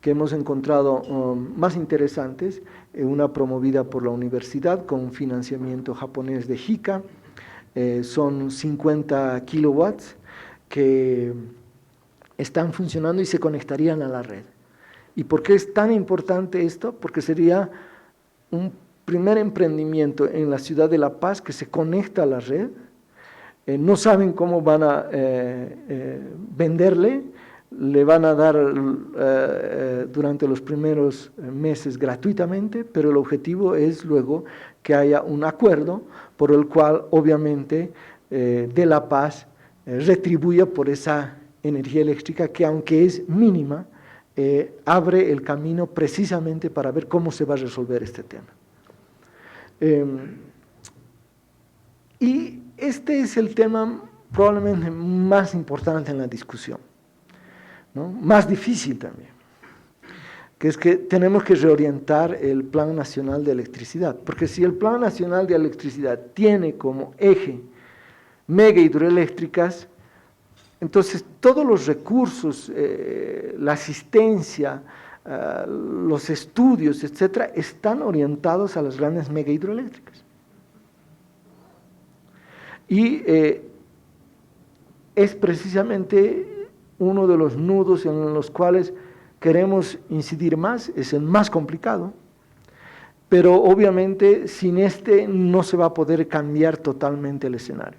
que hemos encontrado más interesantes, una promovida por la universidad con un financiamiento japonés de JICA, son 50 kilowatts que están funcionando y se conectarían a la red. ¿Y por qué es tan importante esto? Porque sería un primer emprendimiento en la ciudad de La Paz que se conecta a la red no saben cómo van a venderle, le van a dar durante los primeros meses gratuitamente, pero el objetivo es luego que haya un acuerdo por el cual obviamente De La Paz retribuya por esa energía eléctrica que, aunque es mínima, abre el camino precisamente para ver cómo se va a resolver este tema. Y este es el tema probablemente más importante en la discusión, ¿no? Más difícil también, que es que tenemos que reorientar el Plan Nacional de Electricidad, porque si el Plan Nacional de Electricidad tiene como eje mega hidroeléctricas, entonces todos los recursos, la asistencia, los estudios, etcétera, están orientados a las grandes mega hidroeléctricas. Y es precisamente uno de los nudos en los cuales queremos incidir más, es el más complicado, pero obviamente sin este no se va a poder cambiar totalmente el escenario.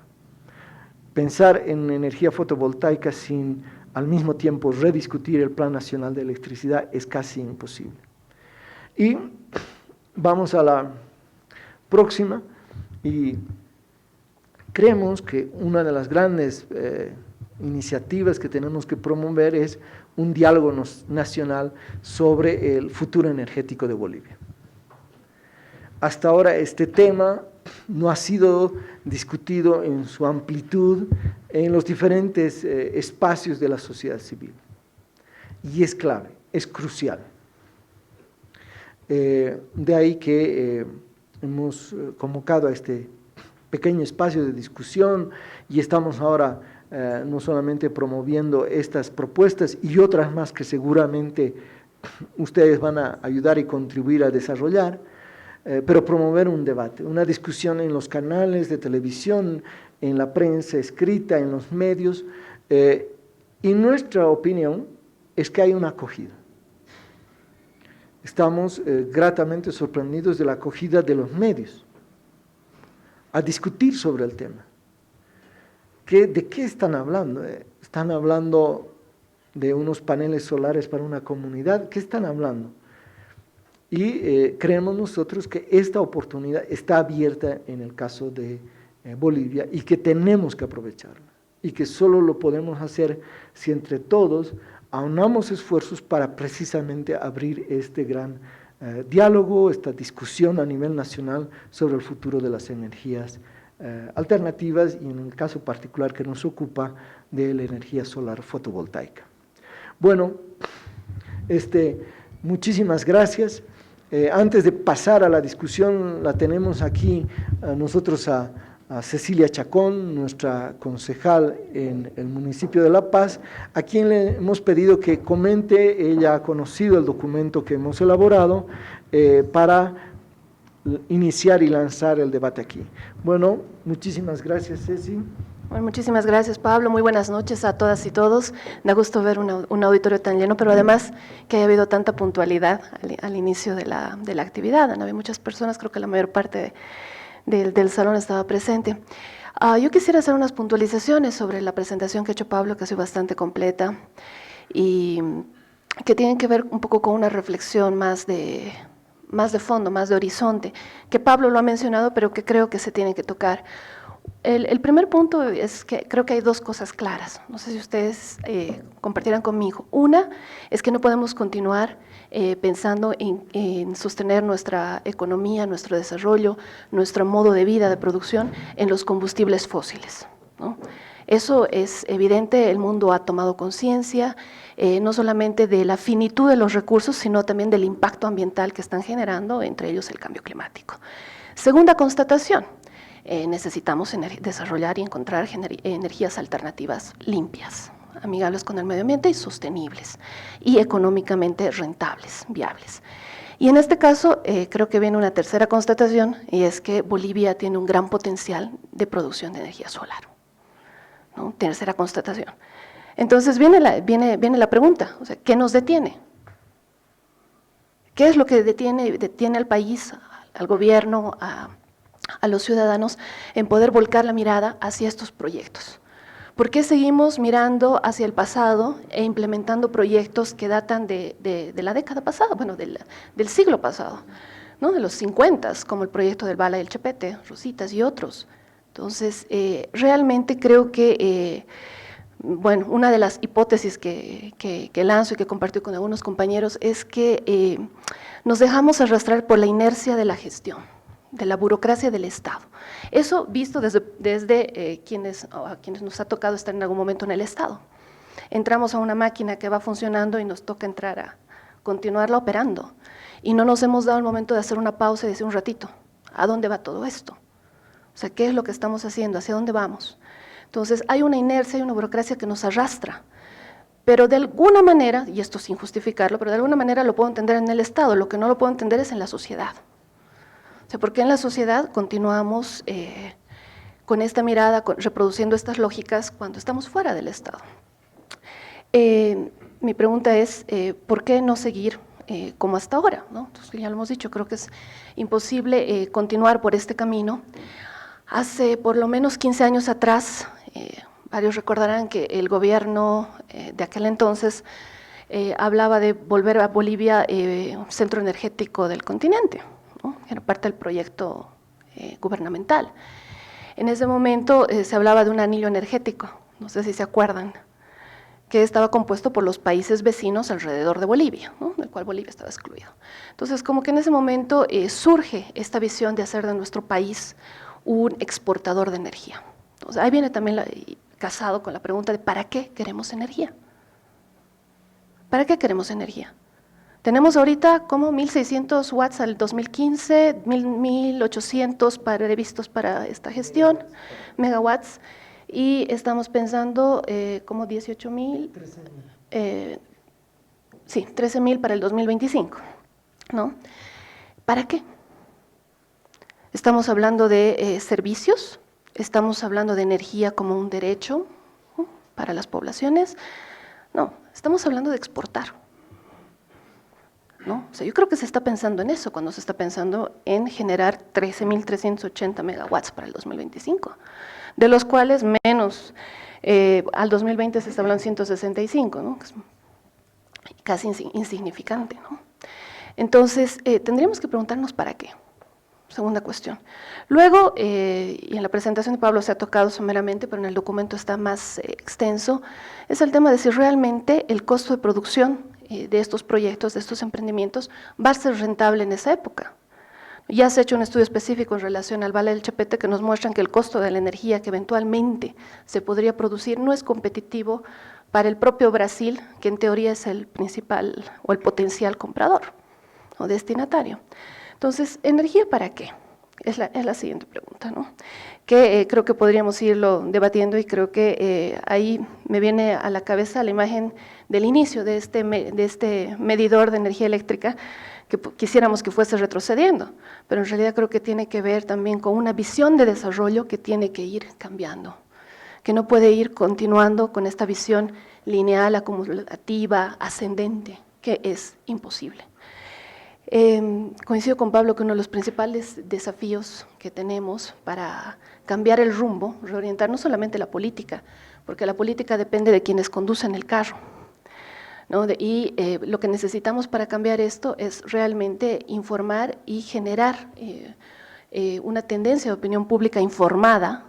Pensar en energía fotovoltaica sin al mismo tiempo rediscutir el Plan Nacional de Electricidad es casi imposible. Y vamos a la próxima, y creemos que una de las grandes iniciativas que tenemos que promover es un diálogo nacional sobre el futuro energético de Bolivia. Hasta ahora este tema no ha sido discutido en su amplitud en los diferentes espacios de la sociedad civil. Y es clave, es crucial. De ahí que hemos convocado a este pequeño espacio de discusión y estamos ahora no solamente promoviendo estas propuestas y otras más que seguramente ustedes van a ayudar y contribuir a desarrollar, pero promover un debate, una discusión en los canales de televisión, en la prensa escrita, en los medios, y nuestra opinión es que hay una acogida. Estamos gratamente sorprendidos de la acogida de los medios a discutir sobre el tema. ¿De qué están hablando? ¿Están hablando de unos paneles solares para una comunidad? ¿Qué están hablando? Y creemos nosotros que esta oportunidad está abierta en el caso de Bolivia y que tenemos que aprovecharla y que solo lo podemos hacer si entre todos aunamos esfuerzos para precisamente abrir este gran diálogo, esta discusión a nivel nacional sobre el futuro de las energías alternativas y en el caso particular que nos ocupa de la energía solar fotovoltaica. Bueno, muchísimas gracias. Antes de pasar a la discusión, la tenemos aquí nosotros a Cecilia Chacón, nuestra concejal en el municipio de La Paz, a quien le hemos pedido que comente. Ella ha conocido el documento que hemos elaborado para iniciar y lanzar el debate aquí. Bueno, muchísimas gracias, Ceci. Bueno, muchísimas gracias, Pablo. Muy buenas noches a todas y todos. Da gusto ver un auditorio tan lleno, pero además que haya habido tanta puntualidad al inicio de la actividad. Han habido muchas personas, creo que la mayor parte del salón estaba presente. Yo quisiera hacer unas puntualizaciones sobre la presentación que ha hecho Pablo, que ha sido bastante completa y que tienen que ver un poco con una reflexión más de fondo, más de horizonte, que Pablo lo ha mencionado, pero que creo que se tiene que tocar. El primer punto es que creo que hay dos cosas claras, no sé si ustedes compartirán conmigo. Una es que no podemos continuar pensando en sostener nuestra economía, nuestro desarrollo, nuestro modo de vida, de producción en los combustibles fósiles, ¿no? Eso es evidente, el mundo ha tomado conciencia, no solamente de la finitud de los recursos, sino también del impacto ambiental que están generando, entre ellos el cambio climático. Segunda constatación, necesitamos desarrollar y encontrar energías alternativas limpias, amigables con el medio ambiente y sostenibles, y económicamente rentables, viables. Y en este caso, creo que viene una tercera constatación, y es que Bolivia tiene un gran potencial de producción de energía solar, ¿no? Tercera constatación. Entonces viene la pregunta, o sea, ¿qué nos detiene? ¿Qué es lo que detiene al país, al gobierno, a los ciudadanos en poder volcar la mirada hacia estos proyectos. ¿Por qué seguimos mirando hacia el pasado e implementando proyectos que datan de la década pasada, bueno, del siglo pasado, ¿no? De los 50, como el proyecto del Bala y el Chepete, Rositas y otros? Entonces, realmente creo que, bueno, una de las hipótesis que lanzo y que compartí con algunos compañeros es que nos dejamos arrastrar por la inercia de la gestión, de la burocracia del Estado. Eso visto desde a quienes nos ha tocado estar en algún momento en el Estado. Entramos a una máquina que va funcionando y nos toca entrar a continuarla operando. Y no nos hemos dado el momento de hacer una pausa y decir un ratito, ¿a dónde va todo esto? O sea, ¿qué es lo que estamos haciendo? ¿Hacia dónde vamos? Entonces, hay una inercia y una burocracia que nos arrastra. Pero de alguna manera, y esto sin justificarlo, pero de alguna manera lo puedo entender en el Estado, lo que no lo puedo entender es en la sociedad. O sea, porque en la sociedad continuamos con esta mirada, reproduciendo estas lógicas cuando estamos fuera del Estado. Mi pregunta es, ¿por qué no seguir como hasta ahora, ¿no? Entonces, ya lo hemos dicho, creo que es imposible continuar por este camino. Hace por lo menos 15 años atrás, varios recordarán que el gobierno de aquel entonces hablaba de volver a Bolivia un centro energético del continente, ¿no? Era parte del proyecto gubernamental. En ese momento se hablaba de un anillo energético, no sé si se acuerdan, que estaba compuesto por los países vecinos alrededor de Bolivia, ¿no? Del cual Bolivia estaba excluido. Entonces, como que en ese momento surge esta visión de hacer de nuestro país un exportador de energía. Entonces, ahí viene también casado con la pregunta de ¿para qué queremos energía? ¿Para qué queremos energía? Tenemos ahorita como 1.600 watts al 2015, 1.800 previstos para esta gestión, megawatts, y estamos pensando como 18.000, 13.000 para el 2025, ¿no? ¿Para qué? Estamos hablando de servicios, estamos hablando de energía como un derecho, ¿no?, para las poblaciones. No, estamos hablando de exportar, ¿no? O sea, yo creo que se está pensando en eso cuando se está pensando en generar 13.380 megawatts para el 2025, de los cuales menos al 2020 se está hablando de 165, ¿no? Que es casi insignificante, ¿no? Entonces, tendríamos que preguntarnos para qué. Segunda cuestión. Luego, y en la presentación de Pablo se ha tocado someramente, pero en el documento está más extenso, es el tema de si realmente el costo de producción de estos proyectos, de estos emprendimientos, va a ser rentable en esa época. Ya se ha hecho un estudio específico en relación al Valle del Chepete que nos muestran que el costo de la energía que eventualmente se podría producir no es competitivo para el propio Brasil, que en teoría es el principal o el potencial comprador o destinatario. Entonces, ¿energía para qué? Es la siguiente pregunta, ¿no? Que creo que podríamos irlo debatiendo y creo que ahí me viene a la cabeza la imagen del inicio de este medidor de energía eléctrica que quisiéramos que fuese retrocediendo, pero en realidad creo que tiene que ver también con una visión de desarrollo que tiene que ir cambiando, que no puede ir continuando con esta visión lineal, acumulativa, ascendente, que es imposible. Coincido con Pablo que uno de los principales desafíos que tenemos para cambiar el rumbo, reorientar no solamente la política, porque la política depende de quienes conducen el carro, ¿no? Y lo que necesitamos para cambiar esto es realmente informar y generar una tendencia de opinión pública informada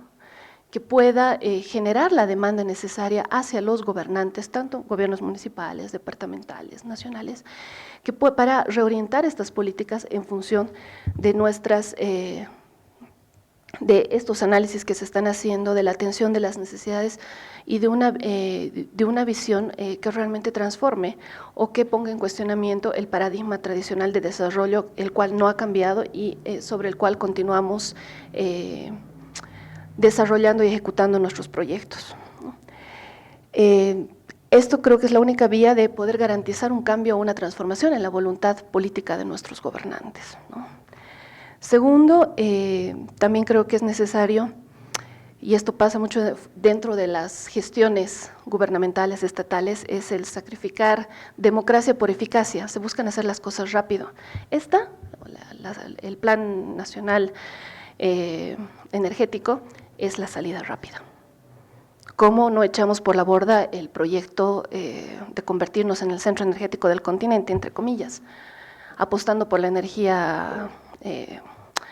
que pueda generar la demanda necesaria hacia los gobernantes, tanto gobiernos municipales, departamentales, nacionales, que para reorientar estas políticas en función de de estos análisis que se están haciendo, de la atención de las necesidades y de una visión que realmente transforme o que ponga en cuestionamiento el paradigma tradicional de desarrollo, el cual no ha cambiado y sobre el cual continuamos desarrollando y ejecutando nuestros proyectos. Esto creo que es la única vía de poder garantizar un cambio o una transformación en la voluntad política de nuestros gobernantes, ¿no? Segundo, también creo que es necesario, y esto pasa mucho dentro de las gestiones gubernamentales, estatales, es el sacrificar democracia por eficacia. Se buscan hacer las cosas rápido. El Plan Nacional energético es la salida rápida. ¿Cómo no echamos por la borda el proyecto de convertirnos en el centro energético del continente, entre comillas, apostando por la energía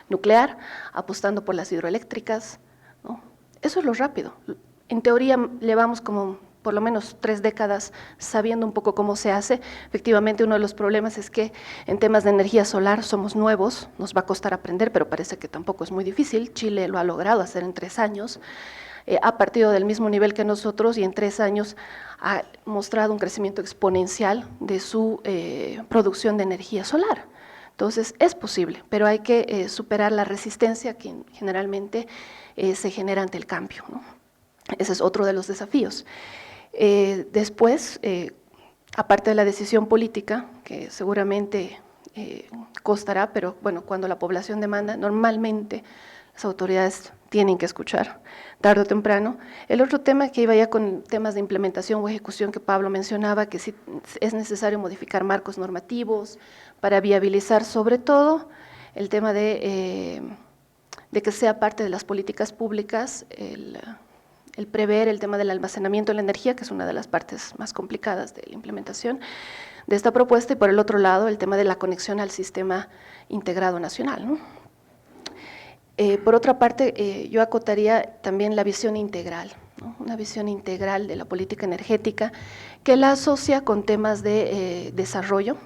nuclear, apostando por las hidroeléctricas, ¿no? Eso es lo rápido. En teoría llevamos como por lo menos 3 décadas sabiendo un poco cómo se hace. Efectivamente, uno de los problemas es que en temas de energía solar somos nuevos, nos va a costar aprender, pero parece que tampoco es muy difícil. Chile lo ha logrado hacer en 3 años. Ha partido del mismo nivel que nosotros y en 3 años ha mostrado un crecimiento exponencial de su producción de energía solar. Entonces, es posible, pero hay que superar la resistencia que generalmente se genera ante el cambio, ¿no? Ese es otro de los desafíos. Después, aparte de la decisión política, que seguramente costará, pero bueno, cuando la población demanda, normalmente las autoridades tienen que escuchar, tarde o temprano. El otro tema que iba ya con temas de implementación o ejecución que Pablo mencionaba, que sí es necesario modificar marcos normativos para viabilizar sobre todo el tema de que sea parte de las políticas públicas el prever el tema del almacenamiento de la energía, que es una de las partes más complicadas de la implementación de esta propuesta, y por el otro lado el tema de la conexión al sistema integrado nacional, ¿no? Por otra parte, yo acotaría también la visión integral, ¿no? Una visión integral de la política energética que la asocia con temas de desarrollo,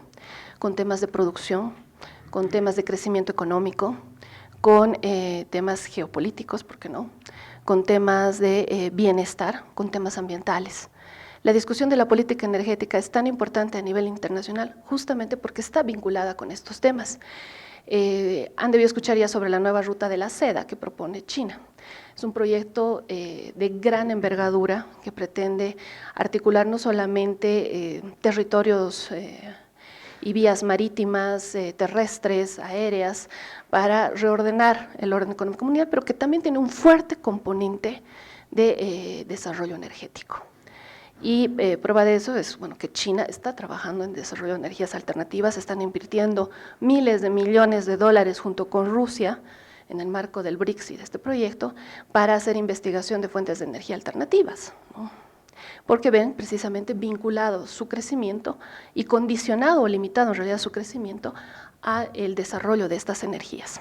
con temas de producción, con temas de crecimiento económico, con temas geopolíticos, ¿por qué no?, con temas de bienestar, con temas ambientales. La discusión de la política energética es tan importante a nivel internacional justamente porque está vinculada con estos temas. Han debido escuchar ya sobre la nueva ruta de la seda que propone China. Es un proyecto de gran envergadura que pretende articular no solamente territorios y vías marítimas, terrestres, aéreas, para reordenar el orden económico mundial, pero que también tiene un fuerte componente de desarrollo energético. Y prueba de eso es que China está trabajando en desarrollo de energías alternativas, están invirtiendo miles de millones de dólares junto con Rusia en el marco del BRICS y de este proyecto para hacer investigación de fuentes de energía alternativas, ¿no? Porque ven precisamente vinculado su crecimiento y condicionado o limitado en realidad su crecimiento al desarrollo de estas energías.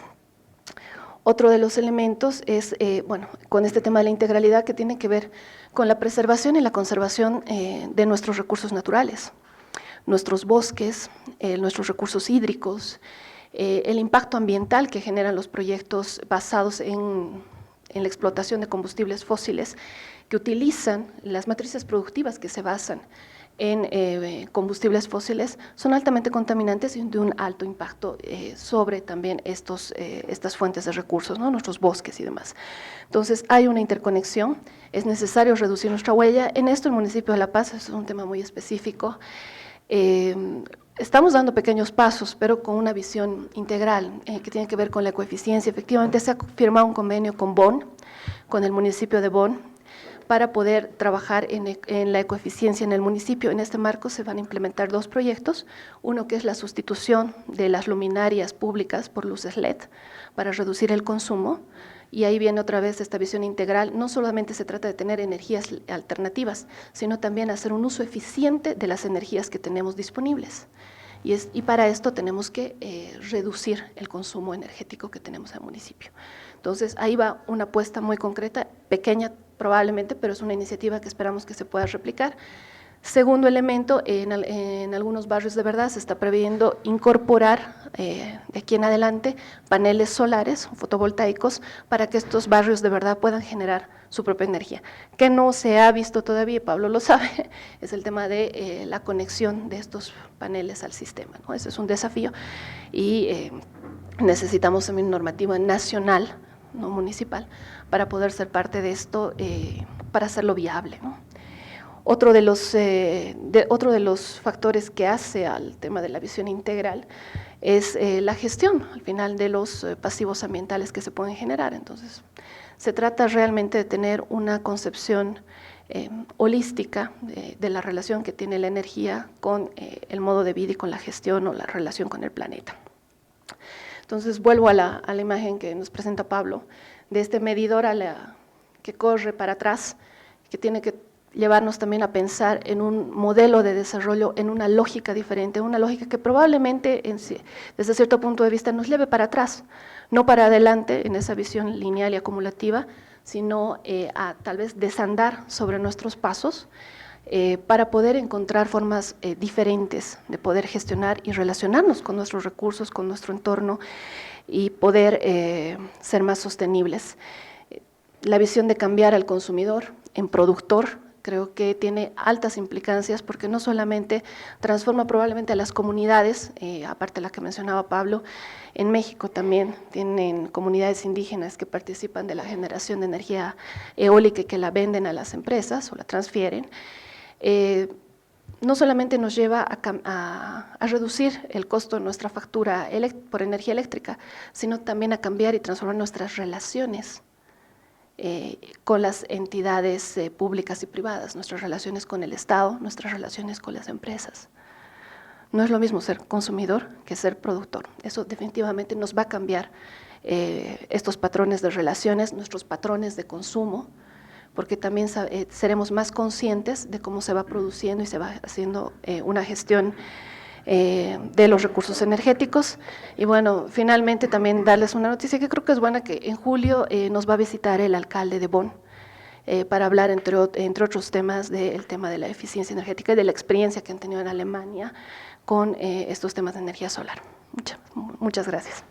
Otro de los elementos es, con este tema de la integralidad que tiene que ver con la preservación y la conservación de nuestros recursos naturales, nuestros bosques, nuestros recursos hídricos, el impacto ambiental que generan los proyectos basados en la explotación de combustibles fósiles que utilizan las matrices productivas que se basan en combustibles fósiles, son altamente contaminantes y de un alto impacto sobre también estas fuentes de recursos, ¿no?, nuestros bosques y demás. Entonces, hay una interconexión, es necesario reducir nuestra huella. En esto el municipio de La Paz es un tema muy específico. Estamos dando pequeños pasos, pero con una visión integral que tiene que ver con la ecoeficiencia. Efectivamente, se ha firmado un convenio con Bonn, con el municipio de Bonn, para poder trabajar en la ecoeficiencia en el municipio. En este marco se van a implementar 2 proyectos, uno que es la sustitución de las luminarias públicas por luces LED para reducir el consumo, y ahí viene otra vez esta visión integral. No solamente se trata de tener energías alternativas, sino también hacer un uso eficiente de las energías que tenemos disponibles. Y para esto tenemos que reducir el consumo energético que tenemos en el municipio. Entonces, ahí va una apuesta muy concreta, pequeña probabble, pero es una iniciativa que esperamos que se pueda replicar. Segundo elemento, en algunos barrios de verdad se está previendo incorporar de aquí en adelante paneles solares, fotovoltaicos, para que estos barrios de verdad puedan generar su propia energía. Que no se ha visto todavía, Pablo lo sabe, es el tema de la conexión de estos paneles al sistema, ¿no? Ese es un desafío y necesitamos también normativa nacional, no municipal, para poder ser parte de esto, para hacerlo viable, ¿no? Otro de los factores que hace al tema de la visión integral es la gestión, al final, de los pasivos ambientales que se pueden generar. Entonces, se trata realmente de tener una concepción holística de la relación que tiene la energía con el modo de vida y con la gestión o la relación con el planeta. Entonces vuelvo a la imagen que nos presenta Pablo, de este medidor que corre para atrás, que tiene que llevarnos también a pensar en un modelo de desarrollo, en una lógica diferente, una lógica que probablemente desde cierto punto de vista nos lleve para atrás, no para adelante en esa visión lineal y acumulativa, sino a tal vez desandar sobre nuestros pasos para poder encontrar formas diferentes de poder gestionar y relacionarnos con nuestros recursos, con nuestro entorno y poder ser más sostenibles. La visión de cambiar al consumidor en productor creo que tiene altas implicancias porque no solamente transforma probablemente a las comunidades, aparte de la que mencionaba Pablo, en México también tienen comunidades indígenas que participan de la generación de energía eólica y que la venden a las empresas o la transfieren. No solamente nos lleva a reducir el costo de nuestra factura por energía eléctrica, sino también a cambiar y transformar nuestras relaciones con las entidades públicas y privadas, nuestras relaciones con el Estado, nuestras relaciones con las empresas. No es lo mismo ser consumidor que ser productor. Eso definitivamente nos va a cambiar estos patrones de relaciones, nuestros patrones de consumo, porque también seremos más conscientes de cómo se va produciendo y se va haciendo una gestión de los recursos energéticos. Y bueno, finalmente también darles una noticia que creo que es buena, que en julio nos va a visitar el alcalde de Bonn para hablar, entre otros temas, del tema de la eficiencia energética y de la experiencia que han tenido en Alemania con estos temas de energía solar. Muchas gracias.